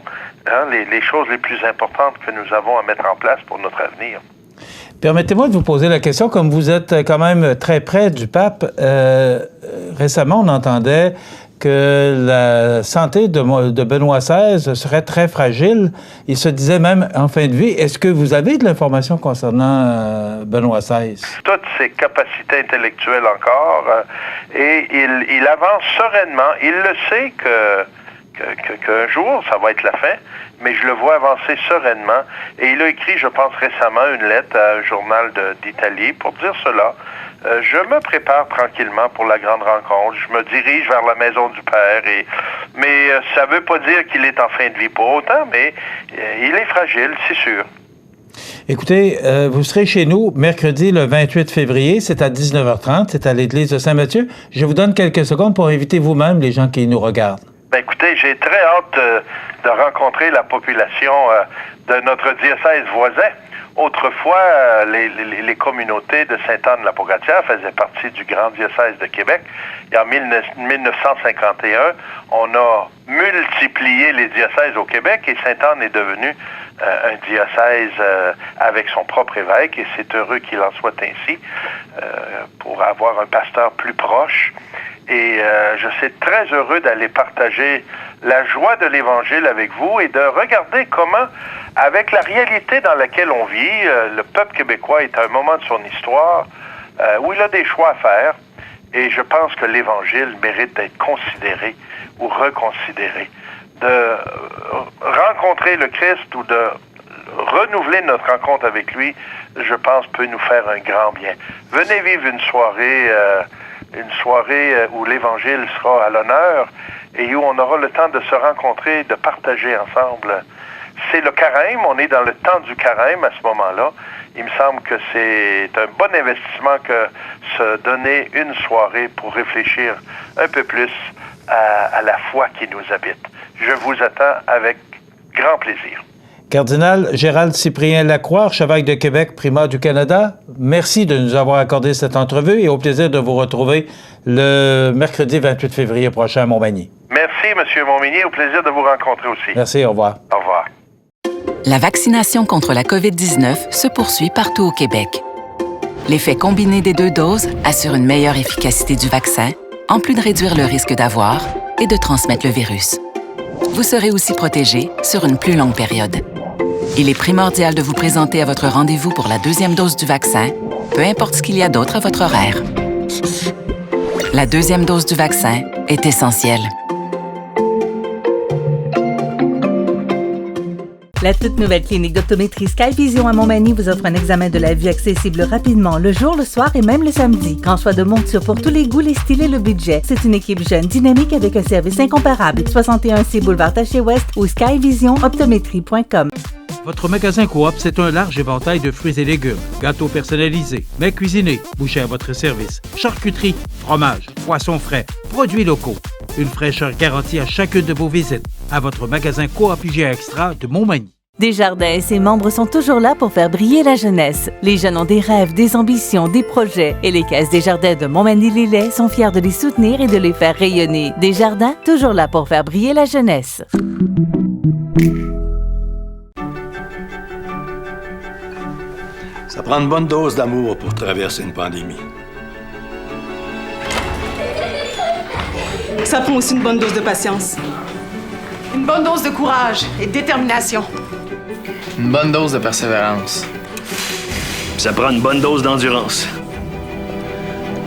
les choses les plus importantes que nous avons à mettre en place pour notre avenir. Permettez-moi de vous poser la question, comme vous êtes quand même très près du pape, récemment on entendait que la santé de Benoît XVI serait très fragile. Il se disait même en fin de vie. Est-ce que vous avez de l'information concernant Benoît XVI? Toutes ses capacités intellectuelles encore, et il avance sereinement. Il le sait qu'un jour, ça va être la fin, mais je le vois avancer sereinement. Et il a écrit, je pense récemment, une lettre à un journal d'Italie pour dire cela. Je me prépare tranquillement pour la grande rencontre. Je me dirige vers la maison du Père. Mais ça ne veut pas dire qu'il est en fin de vie pour autant, mais il est fragile, c'est sûr. Écoutez, vous serez chez nous mercredi le 28 février, c'est à 19h30, c'est à l'église de Saint-Mathieu. Je vous donne quelques secondes pour inviter vous-même les gens qui nous regardent. Ben écoutez, j'ai très hâte de rencontrer la population de notre diocèse voisin. Autrefois, les communautés de Sainte-Anne-la-Pocatière faisaient partie du grand diocèse de Québec. Et en 1951, on a multiplié les diocèses au Québec et Sainte-Anne est devenue un diocèse avec son propre évêque et c'est heureux qu'il en soit ainsi pour avoir un pasteur plus proche. Et je suis très heureux d'aller partager la joie de l'Évangile avec vous et de regarder comment, avec la réalité dans laquelle on vit, le peuple québécois est à un moment de son histoire où il a des choix à faire. Et je pense que l'Évangile mérite d'être considéré ou reconsidéré. De rencontrer le Christ ou de renouveler notre rencontre avec lui, je pense, peut nous faire un grand bien. Venez vivre une soirée où l'Évangile sera à l'honneur et où on aura le temps de se rencontrer, de partager ensemble. C'est le carême, on est dans le temps du carême à ce moment-là. Il me semble que c'est un bon investissement que se donner une soirée pour réfléchir un peu plus à la foi qui nous habite. Je vous attends avec grand plaisir. Cardinal Gérald Cyprien Lacroix, archevêque de Québec, primat du Canada, merci de nous avoir accordé cette entrevue et au plaisir de vous retrouver le mercredi 28 février prochain à Montmagny. Merci, M. Montmigny. Au plaisir de vous rencontrer aussi. Merci, au revoir. Au revoir. La vaccination contre la COVID-19 se poursuit partout au Québec. L'effet combiné des 2 doses assure une meilleure efficacité du vaccin, en plus de réduire le risque d'avoir et de transmettre le virus. Vous serez aussi protégé sur une plus longue période. Il est primordial de vous présenter à votre rendez-vous pour la 2e dose du vaccin, peu importe ce qu'il y a d'autre à votre horaire. La 2e dose du vaccin est essentielle. La toute nouvelle clinique d'optométrie Skyvision à Montmagny vous offre un examen de la vue accessible rapidement, le jour, le soir et même le samedi. Grand choix de montures pour tous les goûts, les styles et le budget. C'est une équipe jeune, dynamique avec un service incomparable. 61C Boulevard Taché-Ouest ou skyvisionoptométrie.com. Votre magasin Coop, c'est un large éventail de fruits et légumes, gâteaux personnalisés, mets cuisinés, bouchées à votre service, charcuterie, fromage, poissons frais, produits locaux. Une fraîcheur garantie à chacune de vos visites. À votre magasin Coop IGA Extra de Montmagny. Desjardins et ses membres sont toujours là pour faire briller la jeunesse. Les jeunes ont des rêves, des ambitions, des projets. Et les caisses Desjardins de Montmagny-Lillet sont fiers de les soutenir et de les faire rayonner. Desjardins, toujours là pour faire briller la jeunesse. Ça prend une bonne dose d'amour pour traverser une pandémie. Ça prend aussi une bonne dose de patience. Une bonne dose de courage et de détermination. Une bonne dose de persévérance. Ça prend une bonne dose d'endurance.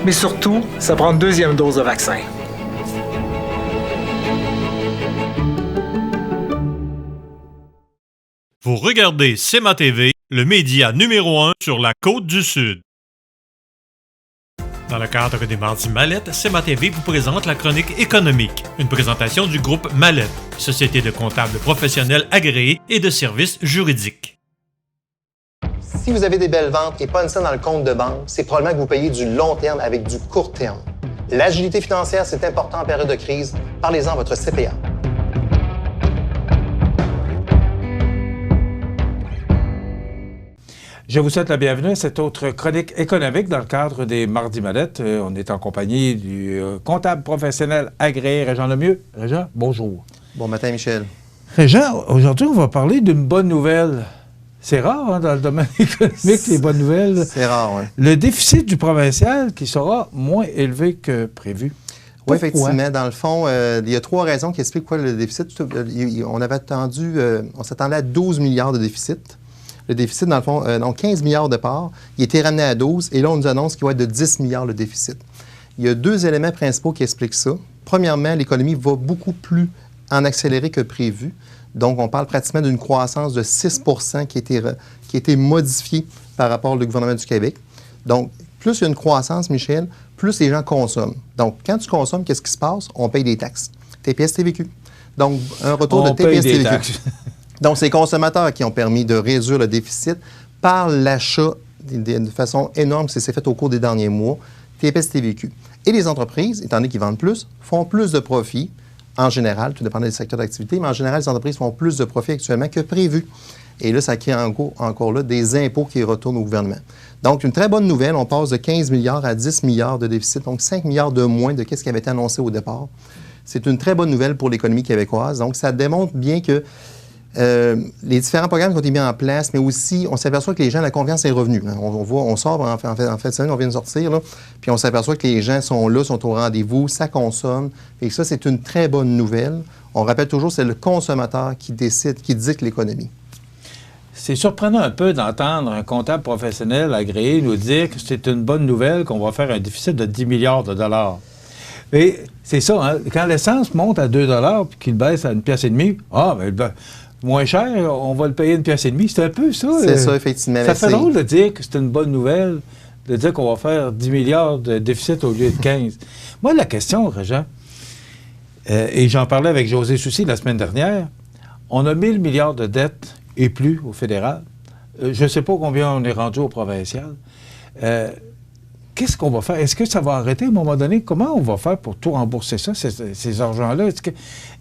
Mais surtout, ça prend une 2e dose de vaccin. Vous regardez CEMA TV, le média numéro 1 sur la Côte-du-Sud. Dans le cadre des Mardis Mallette, CEMA TV vous présente la chronique économique, une présentation du groupe Mallette, société de comptables professionnels agréés et de services juridiques. Si vous avez des belles ventes et pas une scène dans le compte de banque, c'est probablement que vous payez du long terme avec du court terme. L'agilité financière, c'est important en période de crise. Parlez-en à votre CPA. Je vous souhaite la bienvenue à cette autre chronique économique dans le cadre des Mardis Mallettes. On est en compagnie du comptable professionnel agréé Régent Lemieux. Régent, bonjour. Bon matin, Michel. Régent, aujourd'hui, on va parler d'une bonne nouvelle. C'est rare, hein, dans le domaine économique, les bonnes nouvelles. C'est rare, oui. Le déficit du provincial qui sera moins élevé que prévu. Oui, effectivement. Dans le fond, il y a 3 raisons qui expliquent quoi le déficit. On avait attendu, on s'attendait à 12 milliards de déficit. Le déficit, dans le fond, donc 15 milliards de part, il était ramené à 12 et là, on nous annonce qu'il va être de 10 milliards le déficit. Il y a 2 éléments principaux qui expliquent ça. Premièrement, l'économie va beaucoup plus en accéléré que prévu. Donc, on parle pratiquement d'une croissance de 6 qui a été modifiée par rapport au gouvernement du Québec. Donc, plus il y a une croissance, Michel, plus les gens consomment. Donc, quand tu consommes, qu'est-ce qui se passe? On paye des taxes. TPS, TVQ. Donc, un retour de TPS, TVQ. Donc, c'est les consommateurs qui ont permis de réduire le déficit par l'achat de façon énorme, ça s'est fait au cours des derniers mois, TPS, TVQ. Et les entreprises, étant donné qu'ils vendent plus, font plus de profits en général, tout dépend des secteurs d'activité, mais en général, les entreprises font plus de profits actuellement que prévu. Et là, ça crée encore là des impôts qui retournent au gouvernement. Donc, une très bonne nouvelle, on passe de 15 milliards à 10 milliards de déficit, donc 5 milliards de moins de ce qui avait été annoncé au départ. C'est une très bonne nouvelle pour l'économie québécoise. Donc, ça démontre bien que les différents programmes qui ont été mis en place, mais aussi, on s'aperçoit que les gens, la confiance est revenue. On sort, en fait de semaine, on vient de sortir, là, puis on s'aperçoit que les gens sont là, sont au rendez-vous, ça consomme. Et ça, c'est une très bonne nouvelle. On rappelle toujours, c'est le consommateur qui décide, qui dicte l'économie. C'est surprenant un peu d'entendre un comptable professionnel agréé nous dire que c'est une bonne nouvelle qu'on va faire un déficit de 10 milliards de dollars. Et c'est ça, hein? Quand l'essence monte à 2 $ puis qu'il baisse à 1,5 $, moins cher, on va le payer 1,5 pièce. C'est un peu ça. C'est ça, effectivement. Ça fait drôle de dire que c'est une bonne nouvelle, de dire qu'on va faire 10 milliards de déficit au lieu de 15. Moi, la question, Régent, et j'en parlais avec José Soucy la semaine dernière, on a 1 000 milliards de dettes et plus au fédéral. Je ne sais pas combien on est rendu au provincial. Qu'est-ce qu'on va faire? Est-ce que ça va arrêter à un moment donné? Comment on va faire pour tout rembourser ça, ces argents-là?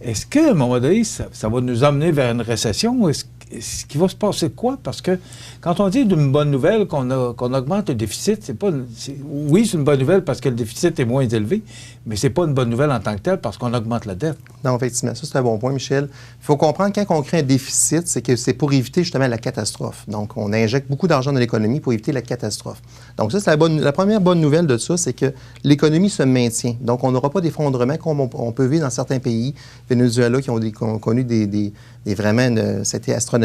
Est-ce qu'à un moment donné, ça va nous emmener vers une récession? Est-ce qu'il va se passer quoi? Parce que quand on dit d'une bonne nouvelle qu'on augmente le déficit, oui, c'est une bonne nouvelle parce que le déficit est moins élevé, mais c'est pas une bonne nouvelle en tant que telle parce qu'on augmente la dette. Non, effectivement, ça c'est un bon point, Michel. Il faut comprendre quand on crée un déficit, c'est que c'est pour éviter justement la catastrophe. Donc, on injecte beaucoup d'argent dans l'économie pour éviter la catastrophe. Donc, ça, c'est la première bonne nouvelle de ça, c'est que l'économie se maintient. Donc, on n'aura pas d'effondrement comme on peut vivre dans certains pays. Venezuela qui ont connu c'était astronomique.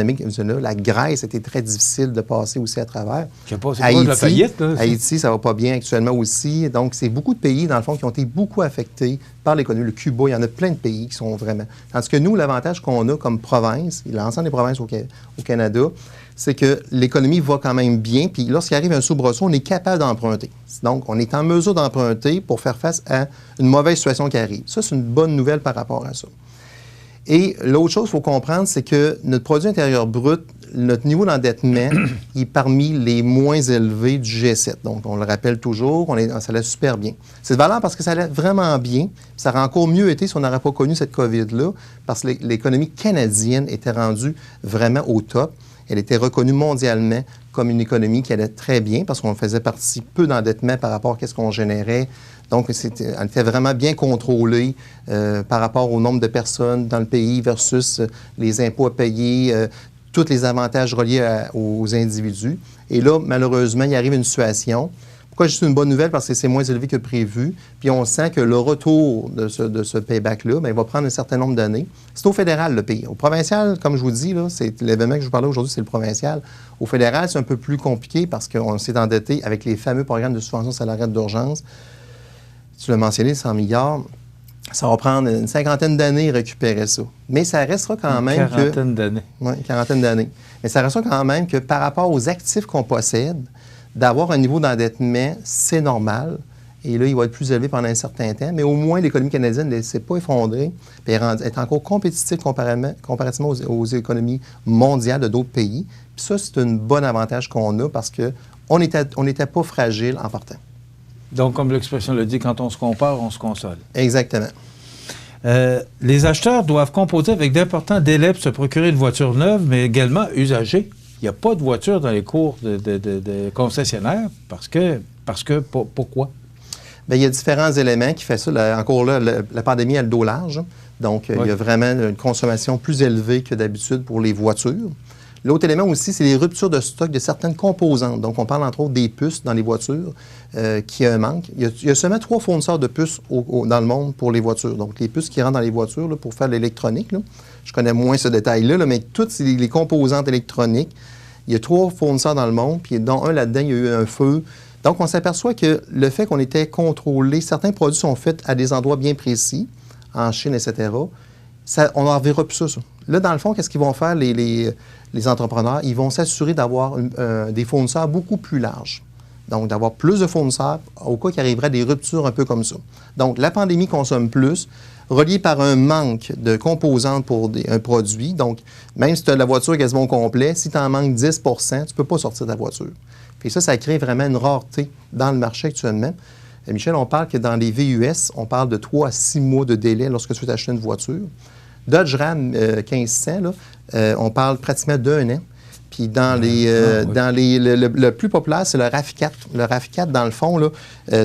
La Grèce, c'était très difficile de passer aussi à travers. Haïti, ça va pas bien actuellement aussi. Donc, c'est beaucoup de pays, dans le fond, qui ont été beaucoup affectés par l'économie. Le Cuba, il y en a plein de pays qui sont vraiment... Tandis que nous, l'avantage qu'on a comme province, l'ensemble des provinces au Canada, c'est que l'économie va quand même bien. Puis lorsqu'il arrive un soubresaut, on est capable d'emprunter. Donc, on est en mesure d'emprunter pour faire face à une mauvaise situation qui arrive. Ça, c'est une bonne nouvelle par rapport à ça. Et l'autre chose qu'il faut comprendre, c'est que notre produit intérieur brut, notre niveau d'endettement est parmi les moins élevés du G7. Donc, on le rappelle toujours, ça allait super bien. C'est valable parce que ça allait vraiment bien. Ça aurait encore mieux été si on n'aurait pas connu cette COVID-là, parce que l'économie canadienne était rendue vraiment au top. Elle était reconnue mondialement comme une économie qui allait très bien parce qu'on faisait partie peu d'endettement par rapport à ce qu'on générait. Donc, elle était vraiment bien contrôlée par rapport au nombre de personnes dans le pays versus les impôts à payer, tous les avantages reliés aux individus. Et là, malheureusement, il arrive une situation. Pourquoi je dis une bonne nouvelle? Parce que c'est moins élevé que prévu. Puis on sent que le retour de ce payback-là, il va prendre un certain nombre d'années. C'est au fédéral, le pays. Au provincial, comme je vous dis, c'est l'événement que je vous parlais aujourd'hui, c'est le provincial. Au fédéral, c'est un peu plus compliqué parce qu'on s'est endetté avec les fameux programmes de subvention salariale d'urgence. Tu l'as mentionné, 100 milliards. Ça va prendre une cinquantaine d'années à récupérer ça. Mais ça restera quand même que... Une quarantaine d'années. Oui, une quarantaine d'années. Mais ça restera quand même que par rapport aux actifs qu'on possède, d'avoir un niveau d'endettement, c'est normal. Et là, il va être plus élevé pendant un certain temps. Mais au moins, l'économie canadienne ne s'est pas effondrée. Puis elle est encore compétitive comparativement aux économies mondiales de d'autres pays. Puis ça, c'est un bon avantage qu'on a parce qu'on n'était pas fragile en partant. Donc, comme l'expression le dit, quand on se compare, on se console. Exactement. Les acheteurs doivent composer avec d'importants délais pour se procurer une voiture neuve, mais également usagée. Il n'y a pas de voiture dans les cours de concessionnaires pourquoi? Bien, il y a différents éléments qui font ça. Encore là, la pandémie a le dos large. Donc, il y a vraiment une consommation plus élevée que d'habitude pour les voitures. L'autre élément aussi, c'est les ruptures de stock de certaines composantes. Donc, on parle entre autres des puces dans les voitures qui a un manque. Il y a seulement 3 fournisseurs de puces dans le monde pour les voitures. Donc, les puces qui rentrent dans les voitures là, pour faire l'électronique. Là. Je connais moins ce détail-là, mais toutes les composantes électroniques, il y a 3 fournisseurs dans le monde, puis dont un là-dedans, il y a eu un feu. Donc, on s'aperçoit que le fait qu'on était contrôlé, certains produits sont faits à des endroits bien précis, en Chine, etc., on n'en verra plus ça. Là, dans le fond, qu'est-ce qu'ils vont faire, les entrepreneurs? Ils vont s'assurer d'avoir des fournisseurs beaucoup plus larges. Donc, d'avoir plus de fournisseurs au cas qu'il arriverait des ruptures un peu comme ça. Donc, la pandémie consomme plus, reliée par un manque de composantes pour un produit. Donc, même si tu as la voiture quasiment au complet, si tu en manques 10 tu ne peux pas sortir de ta voiture. Puis ça crée vraiment une rareté dans le marché actuellement. Michel, on parle que dans les VUS, on parle de 3 à 6 mois de délai lorsque tu veux acheter une voiture. Dodge Ram 1500, là, on parle pratiquement d'1 an. Puis le plus populaire, c'est le RAV4. Le RAV4, dans le fond, là,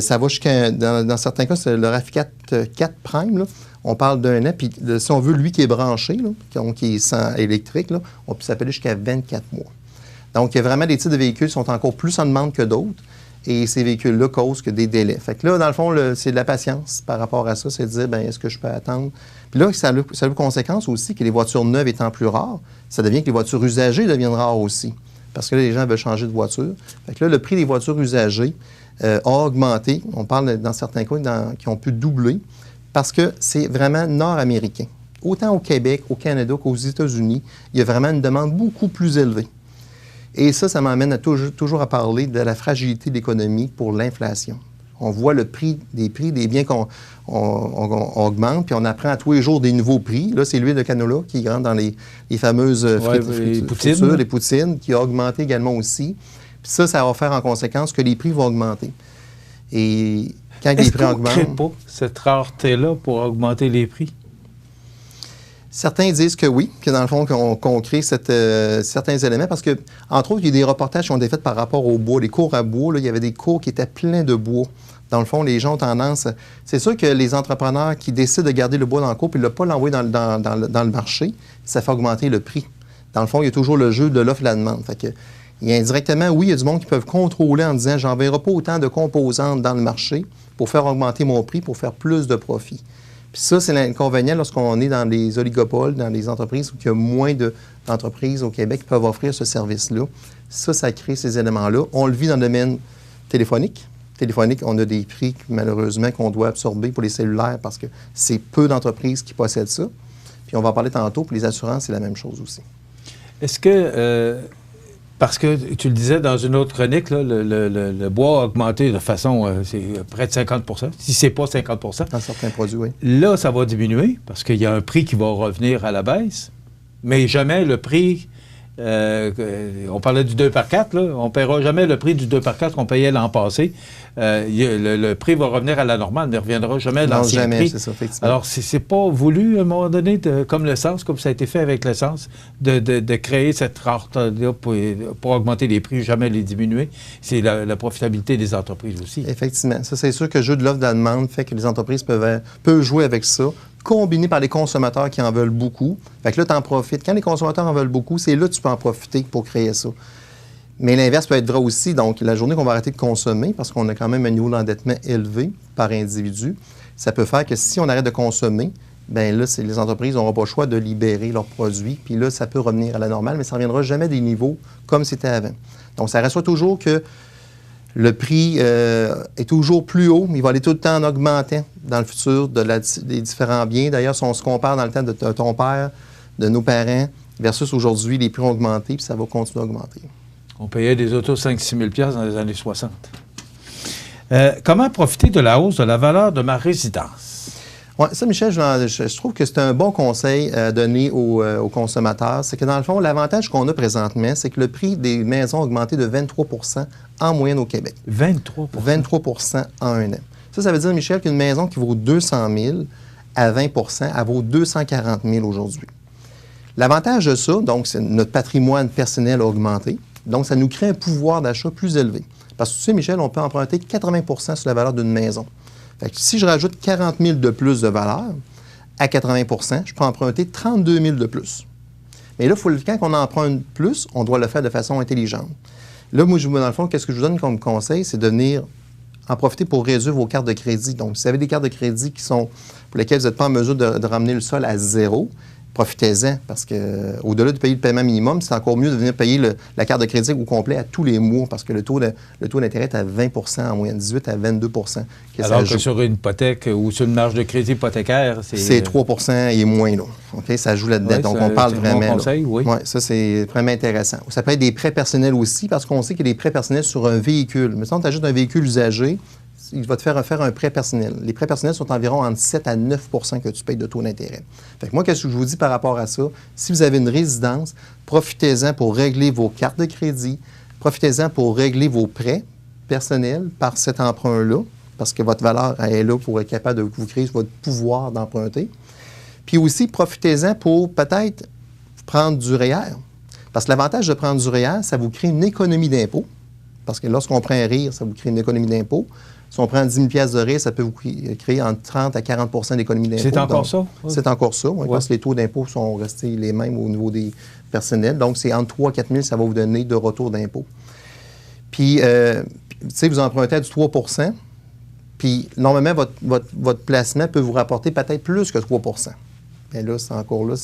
ça va jusqu'à... Dans certains cas, c'est le RAV4 4 Prime. Là. On parle d'1 an. Puis si on veut, lui qui est branché, là, qui est sans électrique, là, on peut s'appeler jusqu'à 24 mois. Donc, il y a vraiment des types de véhicules qui sont encore plus en demande que d'autres. Et ces véhicules-là causent que des délais. Fait que là, dans le fond, c'est de la patience par rapport à ça. C'est de dire, bien, est-ce que je peux attendre? Puis là, ça a une conséquence aussi que les voitures neuves étant plus rares, ça devient que les voitures usagées deviennent rares aussi. Parce que là, les gens veulent changer de voiture. Fait que là, le prix des voitures usagées a augmenté. On parle dans certains cas qui ont pu doubler parce que c'est vraiment nord-américain. autant au Québec, au Canada qu'aux États-Unis, il y a vraiment une demande beaucoup plus élevée. Et ça m'amène toujours à parler de la fragilité de l'économie pour l'inflation. On voit le prix des biens qu'on augmente, puis on apprend à tous les jours des nouveaux prix. Là, c'est l'huile de canola qui rentre dans les fameuses fritures, les poutines, qui a augmenté également aussi. Puis ça va faire en conséquence que les prix vont augmenter. Et quand les prix augmentent... Est-ce qu'on ne crée pas cette rareté-là pour augmenter les prix? Certains disent que oui, que dans le fond, qu'on crée certains éléments, parce que, entre autres, il y a des reportages qui ont été faits par rapport au bois, les cours à bois. Là, il y avait des cours qui étaient pleins de bois. Dans le fond, les gens ont tendance... C'est sûr que les entrepreneurs qui décident de garder le bois dans le cours et de ne pas l'envoyer dans le marché, ça fait augmenter le prix. Dans le fond, il y a toujours le jeu de l'offre et de la demande. Fait que, indirectement, oui, il y a du monde qui peuvent contrôler en disant « j'enverrai pas autant de composantes dans le marché pour faire augmenter mon prix, pour faire plus de profit ». Puis ça, c'est l'inconvénient lorsqu'on est dans les oligopoles, dans les entreprises où il y a moins d'entreprises au Québec qui peuvent offrir ce service-là. Ça crée ces éléments-là. On le vit dans le domaine téléphonique. On a des prix, malheureusement, qu'on doit absorber pour les cellulaires parce que c'est peu d'entreprises qui possèdent ça. Puis on va en parler tantôt. Pour les assurances, c'est la même chose aussi. Est-ce que... Parce que tu le disais dans une autre chronique, là, le bois a augmenté de façon, c'est près de 50 %, si c'est pas 50 % dans certains produits, oui. Là, ça va diminuer parce qu'il y a un prix qui va revenir à la baisse, mais jamais le prix, on parlait du 2 par 4, là, on ne paiera jamais le prix du 2 par 4 qu'on payait l'an passé. Le prix va revenire à la normale, mais ne reviendra jamais à l'ancien prix. C'est ça, effectivement. Alors, c'est pas voulu, à un moment donné, comme l'essence, comme ça a été fait avec l'essence, de créer cette rareté-là pour augmenter les prix, jamais les diminuer. C'est la profitabilité des entreprises aussi. Effectivement. Ça, c'est sûr que le jeu de l'offre et de la demande fait que les entreprises peuvent jouer avec ça, combiné par les consommateurs qui en veulent beaucoup. Fait que là, tu en profites. Quand les consommateurs en veulent beaucoup, c'est là que tu peux en profiter pour créer ça. Mais l'inverse peut être vrai aussi. Donc, la journée qu'on va arrêter de consommer, parce qu'on a quand même un niveau d'endettement élevé par individu, ça peut faire que si on arrête de consommer, bien là, les entreprises n'auront pas le choix de libérer leurs produits. Puis là, ça peut revenir à la normale, mais ça ne reviendra jamais des niveaux comme c'était avant. Donc, ça reste toujours que le prix est toujours plus haut, mais il va aller tout le temps en augmentant dans le futur des différents biens. D'ailleurs, si on se compare dans le temps de ton père, de nos parents, versus aujourd'hui, les prix ont augmenté, puis ça va continuer à augmenter. On payait des autos 5-6 000 $ dans les années 60. Comment profiter de la hausse de la valeur de ma résidence? Oui, ça, Michel, je trouve que c'est un bon conseil à donner aux consommateurs. C'est que, dans le fond, l'avantage qu'on a présentement, c'est que le prix des maisons a augmenté de 23 % en moyenne au Québec. 23 % 23 % en un an. Ça veut dire, Michel, qu'une maison qui vaut 200 000 à 20 % elle vaut 240 000 aujourd'hui. L'avantage de ça, donc, c'est notre patrimoine personnel a augmenté. Donc, ça nous crée un pouvoir d'achat plus élevé. Parce que tu sais, Michel, on peut emprunter 80 % sur la valeur d'une maison. Fait que si je rajoute 40 000 de plus de valeur à 80 % je peux emprunter 32 000 de plus. Mais là, quand on emprunte plus, on doit le faire de façon intelligente. Là, moi, dans le fond, qu'est-ce que je vous donne comme conseil? C'est de venir en profiter pour réduire vos cartes de crédit. Donc, si vous avez des cartes de crédit pour lesquelles vous n'êtes pas en mesure de ramener le sol à zéro, profitez-en, parce qu'au-delà de payer le paiement minimum, c'est encore mieux de venir payer la carte de crédit au complet à tous les mois, parce que le taux d'intérêt est à 20 % en moyenne, 18 à 22 % Alors que sur une hypothèque ou sur une marge de crédit hypothécaire, c'est 3 % et moins, là. OK? Ça joue là-dedans. Oui, donc, on parle vraiment. Bon conseil, oui. Ouais, ça, c'est vraiment intéressant. Ça peut être des prêts personnels aussi, parce qu'on sait qu'il y a des prêts personnels sur un véhicule. Mais si on t'ajoute un véhicule usagé, il va te faire un prêt personnel. Les prêts personnels sont environ entre 7 à 9 % que tu payes de taux d'intérêt. Fait que moi, qu'est-ce que je vous dis par rapport à ça? Si vous avez une résidence, profitez-en pour régler vos cartes de crédit, profitez-en pour régler vos prêts personnels par cet emprunt-là, parce que votre valeur est là pour être capable de vous créer votre pouvoir d'emprunter. Puis aussi, profitez-en pour peut-être prendre du REER. Parce que l'avantage de prendre du REER, ça vous crée une économie d'impôt. Parce que lorsqu'on prend un REER, ça vous crée une économie d'impôt. Si on prend 10 000 de REER, ça peut vous créer entre 30 à 40 % d'économie d'impôt. C'est encore ça? Oui. C'est encore ça, oui, parce que les taux d'impôt sont restés les mêmes au niveau des personnels. Donc, c'est entre 3 000 à 4 000, ça va vous donner de retour d'impôt. Puis, tu sais, vous empruntez à du 3 %, puis normalement, votre placement peut vous rapporter peut-être plus que 3 %. Bien là, c'est encore là,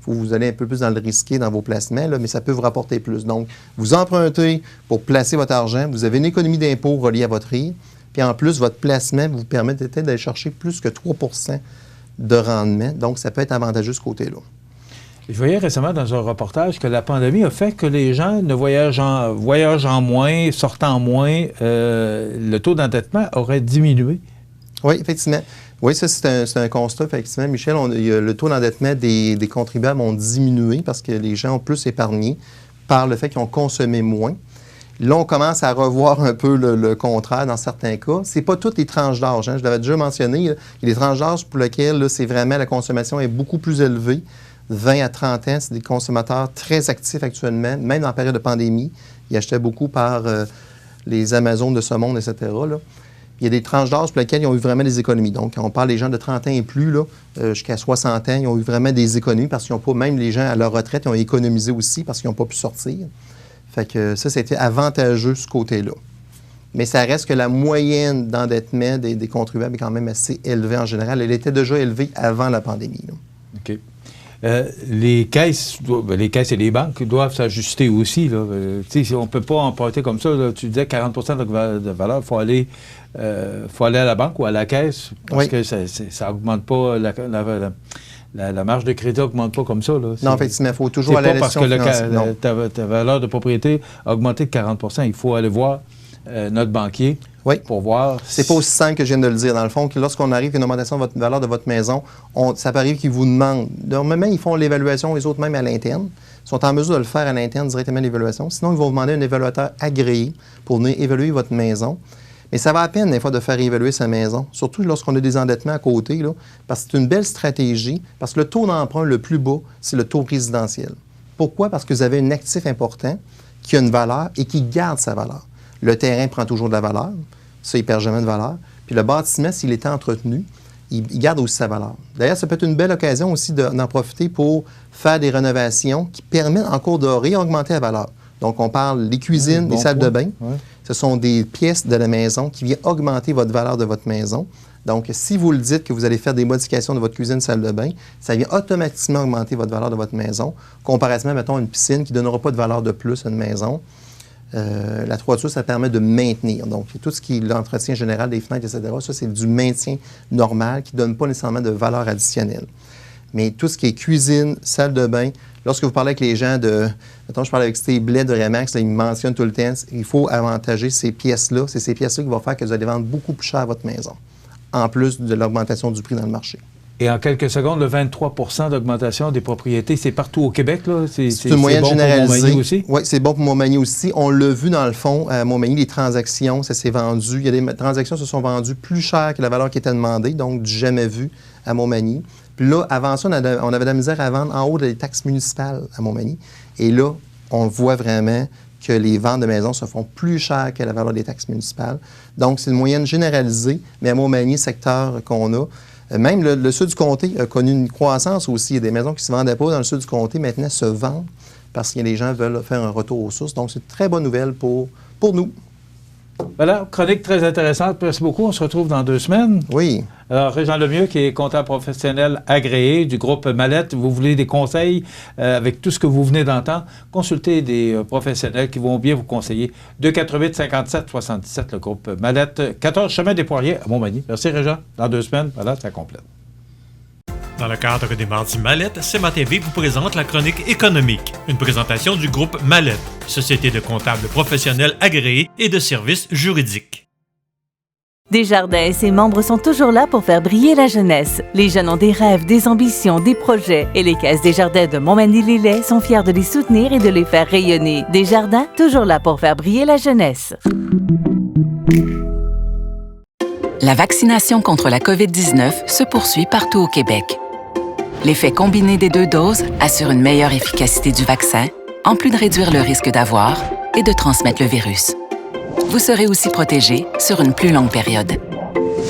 vous allez un peu plus dans le risqué dans vos placements, là, mais ça peut vous rapporter plus. Donc, vous empruntez pour placer votre argent, vous avez une économie d'impôt reliée à votre REER, puis en plus, votre placement vous permet peut-être d'aller chercher plus que 3 % de rendement. Donc, ça peut être avantageux ce côté-là. Je voyais récemment dans un reportage que la pandémie a fait que les gens ne voyagent en moins, sortant moins, le taux d'endettement aurait diminué. Oui, effectivement. Oui, ça, c'est un constat, effectivement. Michel, le taux d'endettement des contribuables ont diminué parce que les gens ont plus épargné par le fait qu'ils ont consommé moins. Là, on commence à revoir un peu le contraire dans certains cas. Ce n'est pas toutes les tranches d'âge. Je l'avais déjà mentionné. Il y a des tranches d'âge pour lesquelles c'est vraiment la consommation est beaucoup plus élevée. 20 à 30 ans, c'est des consommateurs très actifs actuellement, même en période de pandémie. Ils achetaient beaucoup par les Amazones de ce monde, etc. Là. Il y a des tranches d'âge pour lesquelles ils ont eu vraiment des économies. Donc, on parle des gens de 30 ans et plus, jusqu'à 60 ans, ils ont eu vraiment des économies parce qu'ils n'ont pas, même les gens à leur retraite, ils ont économisé aussi parce qu'ils n'ont pas pu sortir. Fait que ça, c'était avantageux ce côté-là. Mais ça reste que la moyenne d'endettement des contribuables est quand même assez élevée en général. Elle était déjà élevée avant la pandémie. Là. OK. Les caisses et les banques doivent s'ajuster aussi. Là. On ne peut pas emprunter comme ça. Là. Tu disais 40 de valeur, il faut aller à la banque ou à la caisse parce que ça n'augmente pas, la marge de crédit n'augmente pas comme ça. Là. Non, effectivement, il faut toujours aller à l'institution financière. Parce que ta valeur de propriété a augmenté de 40 il faut aller voir notre banquier. Oui. Pour voir. C'est pas aussi simple que je viens de le dire. Dans le fond, que lorsqu'on arrive à une augmentation de valeur de votre maison, ça peut arriver qu'ils vous demandent. Normalement, ils font l'évaluation, les autres même à l'interne. Ils sont en mesure de le faire à l'interne directement l'évaluation. Sinon, ils vont vous demander un évaluateur agréé pour venir évaluer votre maison. Mais ça va à peine, des fois, de faire évaluer sa maison, surtout lorsqu'on a des endettements à côté, là, parce que c'est une belle stratégie, parce que le taux d'emprunt le plus bas, c'est le taux résidentiel. Pourquoi? Parce que vous avez un actif important qui a une valeur et qui garde sa valeur. Le terrain prend toujours de la valeur. Ça, il ne perd jamais de valeur. Puis le bâtiment, s'il est entretenu, il garde aussi sa valeur. D'ailleurs, ça peut être une belle occasion aussi d'en profiter pour faire des rénovations qui permettent encore de réaugmenter la valeur. Donc, on parle des cuisines, des salles de bain. Ouais. Ce sont des pièces de la maison qui viennent augmenter votre valeur de votre maison. Donc, si vous le dites que vous allez faire des modifications de votre cuisine, salle de bain, ça vient automatiquement augmenter votre valeur de votre maison, comparativement, mettons, à une piscine qui ne donnera pas de valeur de plus à une maison. La toiture, ça permet de maintenir. Donc, tout ce qui est l'entretien général des fenêtres, etc., ça, c'est du maintien normal qui ne donne pas nécessairement de valeur additionnelle. Mais tout ce qui est cuisine, salle de bain, lorsque vous parlez avec les gens mettons, je parle avec Steve Blais de Remax, là, ils me mentionnent tout le temps, il faut avantager ces pièces-là. C'est ces pièces-là qui vont faire que vous allez vendre beaucoup plus cher votre maison, en plus de l'augmentation du prix dans le marché. Et en quelques secondes, le 23 d'augmentation des propriétés, c'est partout au Québec, là? C'est une moyenne bon généralisée. Pour Montmagny aussi? Oui, c'est bon pour Montmagny aussi. On l'a vu, dans le fond, à Montmagny, les transactions, ça s'est vendu. Il y a des transactions qui se sont vendues plus cher que la valeur qui était demandée, donc du jamais vu à Montmagny. Puis là, avant ça, on avait de la misère à vendre en haut des taxes municipales à Montmagny. Et là, on voit vraiment que les ventes de maisons se font plus cher que la valeur des taxes municipales. Donc, c'est une moyenne généralisée, mais à Montmagny, secteur qu'on a, même le sud du comté a connu une croissance aussi. Il y a des maisons qui ne se vendaient pas dans le sud du comté, maintenant se vendent parce que les gens veulent faire un retour aux sources. Donc, c'est une très bonne nouvelle pour nous. Voilà, chronique très intéressante. Merci beaucoup. On se retrouve dans 2 semaines. Oui. Alors, Régent Lemieux, qui est comptable professionnel agréé du groupe Mallette, vous voulez des conseils avec tout ce que vous venez d'entendre, consultez des professionnels qui vont bien vous conseiller. 248-57-77, le groupe Mallette, 14 chemin des Poiriers à Montmagny. Merci, Régent. Dans 2 semaines, voilà, ça complète. Dans le cadre des Mardis Mallette, CMA-TV vous présente la chronique économique, une présentation du groupe Mallette, société de comptables professionnels agréés et de services juridiques. Desjardins et ses membres sont toujours là pour faire briller la jeunesse. Les jeunes ont des rêves, des ambitions, des projets et les caisses Desjardins de Montmagny-Lillet sont fiers de les soutenir et de les faire rayonner. Desjardins, toujours là pour faire briller la jeunesse. La vaccination contre la COVID-19 se poursuit partout au Québec. L'effet combiné des 2 doses assure une meilleure efficacité du vaccin, en plus de réduire le risque d'avoir et de transmettre le virus. Vous serez aussi protégé sur une plus longue période.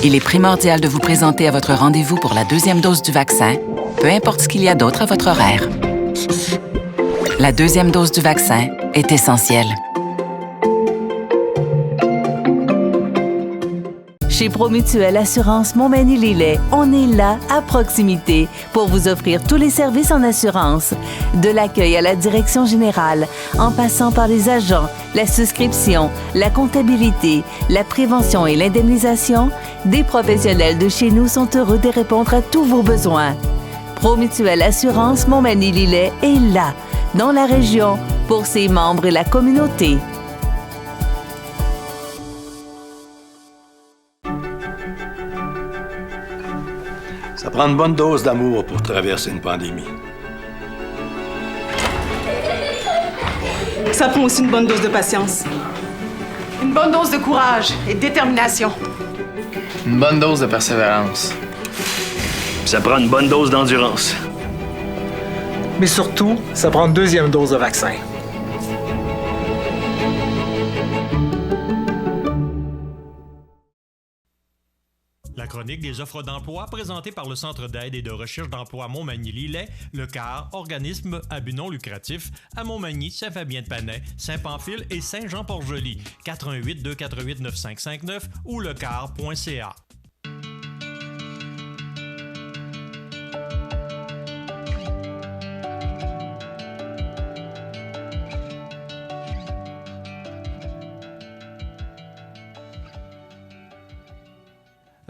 Il est primordial de vous présenter à votre rendez-vous pour la 2e dose du vaccin, peu importe ce qu'il y a d'autre à votre horaire. La 2e dose du vaccin est essentielle. Chez Promutuelle Assurance Montmagny-Lillet, on est là, à proximité, pour vous offrir tous les services en assurance. De l'accueil à la direction générale, en passant par les agents, la souscription, la comptabilité, la prévention et l'indemnisation, des professionnels de chez nous sont heureux de répondre à tous vos besoins. Promutuelle Assurance Montmagny-Lillet est là, dans la région, pour ses membres et la communauté. Ça prend une bonne dose d'amour pour traverser une pandémie. Ça prend aussi une bonne dose de patience. Une bonne dose de courage et de détermination. Une bonne dose de persévérance. Ça prend une bonne dose d'endurance. Mais surtout, ça prend une deuxième dose de vaccin. La chronique des offres d'emploi présentée par le Centre d'aide et de recherche d'emploi Montmagny-Lillet, le CAR, organisme à but non lucratif, à Montmagny, Saint-Fabien-de-Panay, Saint-Pamphile et Saint-Jean-Port-Joli, 418-248-9559 ou lecar.ca.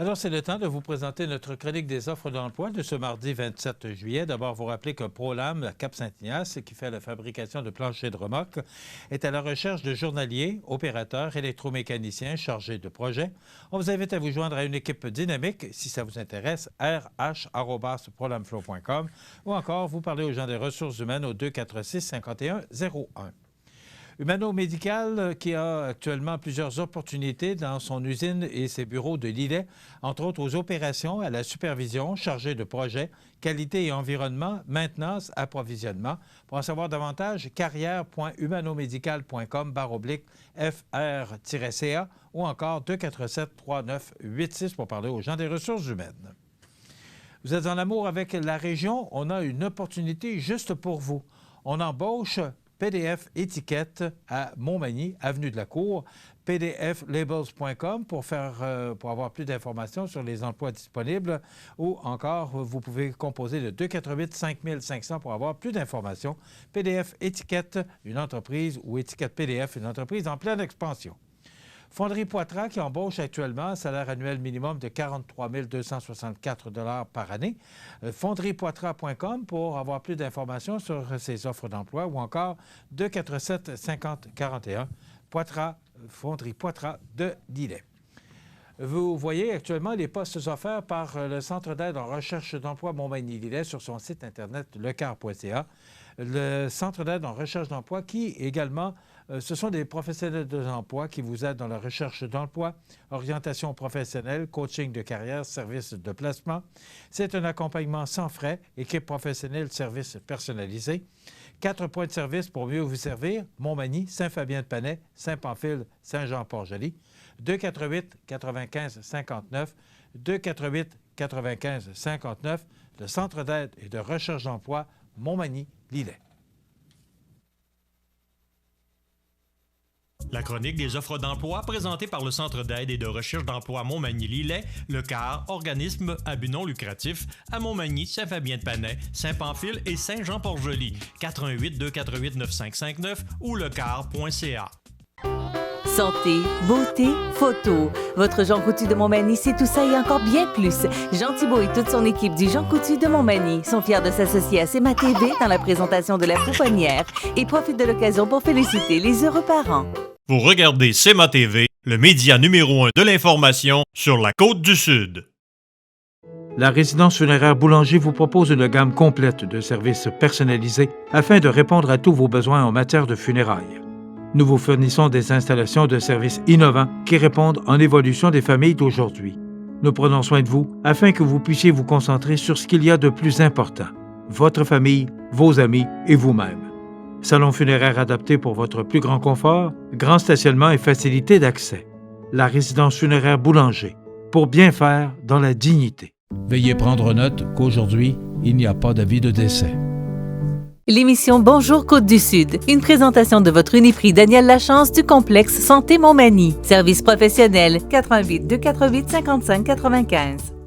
Alors, c'est le temps de vous présenter notre chronique des offres d'emploi de ce mardi 27 juillet. D'abord, vous rappeler que ProLam, à Cap-Saint-Ignace, qui fait la fabrication de planchers de remorques, est à la recherche de journaliers, opérateurs, électromécaniciens chargés de projets. On vous invite à vous joindre à une équipe dynamique, si ça vous intéresse, rh@prolamflow.com ou encore, vous parlez aux gens des ressources humaines au 246-5101. Humano Médical qui a actuellement plusieurs opportunités dans son usine et ses bureaux de Lillet, entre autres aux opérations, à la supervision, chargé de projets, qualité et environnement, maintenance, approvisionnement. Pour en savoir davantage, carrière.humanomedical.com/FR-CA ou encore 247-3986 pour parler aux gens des ressources humaines. Vous êtes en amour avec la région? On a une opportunité juste pour vous. On embauche PDF Étiquette à Montmagny, avenue de la Cour, pdflabels.com pour avoir plus d'informations sur les emplois disponibles ou encore, vous pouvez composer le 248-5500 pour avoir plus d'informations. PDF Étiquette, une entreprise, ou Étiquette PDF, une entreprise en pleine expansion. Fonderie Poitras qui embauche actuellement un salaire annuel minimum de 43 264 $ par année. Fondriepoitras.com pour avoir plus d'informations sur ses offres d'emploi ou encore 247-5041 Poitras, Fonderie Poitras de Lillet. Vous voyez actuellement les postes offerts par le Centre d'aide en recherche d'emploi Montmagny-Lillet sur son site internet lecar.ca. Le Centre d'aide en recherche d'emploi qui également, ce sont des professionnels de l'emploi qui vous aident dans la recherche d'emploi, orientation professionnelle, coaching de carrière, services de placement. C'est un accompagnement sans frais, équipe professionnelle, services personnalisés. 4 points de service pour mieux vous servir, Montmagny, Saint-Fabien-de-Panay, Saint-Pamphile, Saint-Jean-Port-Joli. 248-95-59, 248-95-59, le Centre d'aide et de recherche d'emploi Montmagny-Lillet. La chronique des offres d'emploi présentée par le Centre d'aide et de recherche d'emploi Montmagny-Lillet, le CAR, organisme à but non lucratif, à Montmagny, Saint-Fabien-de-Panay, Saint-Pamphile et Saint-Jean-Port-Joli, 418-248-9559 ou lecar.ca. Santé, beauté, photo. Votre Jean Coutu de Montmagny, c'est tout ça et encore bien plus. Jean Thibault et toute son équipe du Jean Coutu de Montmagny sont fiers de s'associer à CEMA TV dans la présentation de la pouponnière et profitent de l'occasion pour féliciter les heureux parents. Vous regardez CEMA TV, le média numéro 1 de l'information sur la Côte-du-Sud. La résidence funéraire Boulanger vous propose une gamme complète de services personnalisés afin de répondre à tous vos besoins en matière de funérailles. Nous vous fournissons des installations de services innovants qui répondent en évolution des familles d'aujourd'hui. Nous prenons soin de vous afin que vous puissiez vous concentrer sur ce qu'il y a de plus important, votre famille, vos amis et vous-même. Salon funéraire adapté pour votre plus grand confort, grand stationnement et facilité d'accès. La résidence funéraire Boulanger, pour bien faire dans la dignité. Veuillez prendre note qu'aujourd'hui, il n'y a pas d'avis de décès. L'émission Bonjour Côte-du-Sud, une présentation de votre Uniprix Daniel Lachance du complexe Santé Montmagny. Service professionnel 88 248 55 95.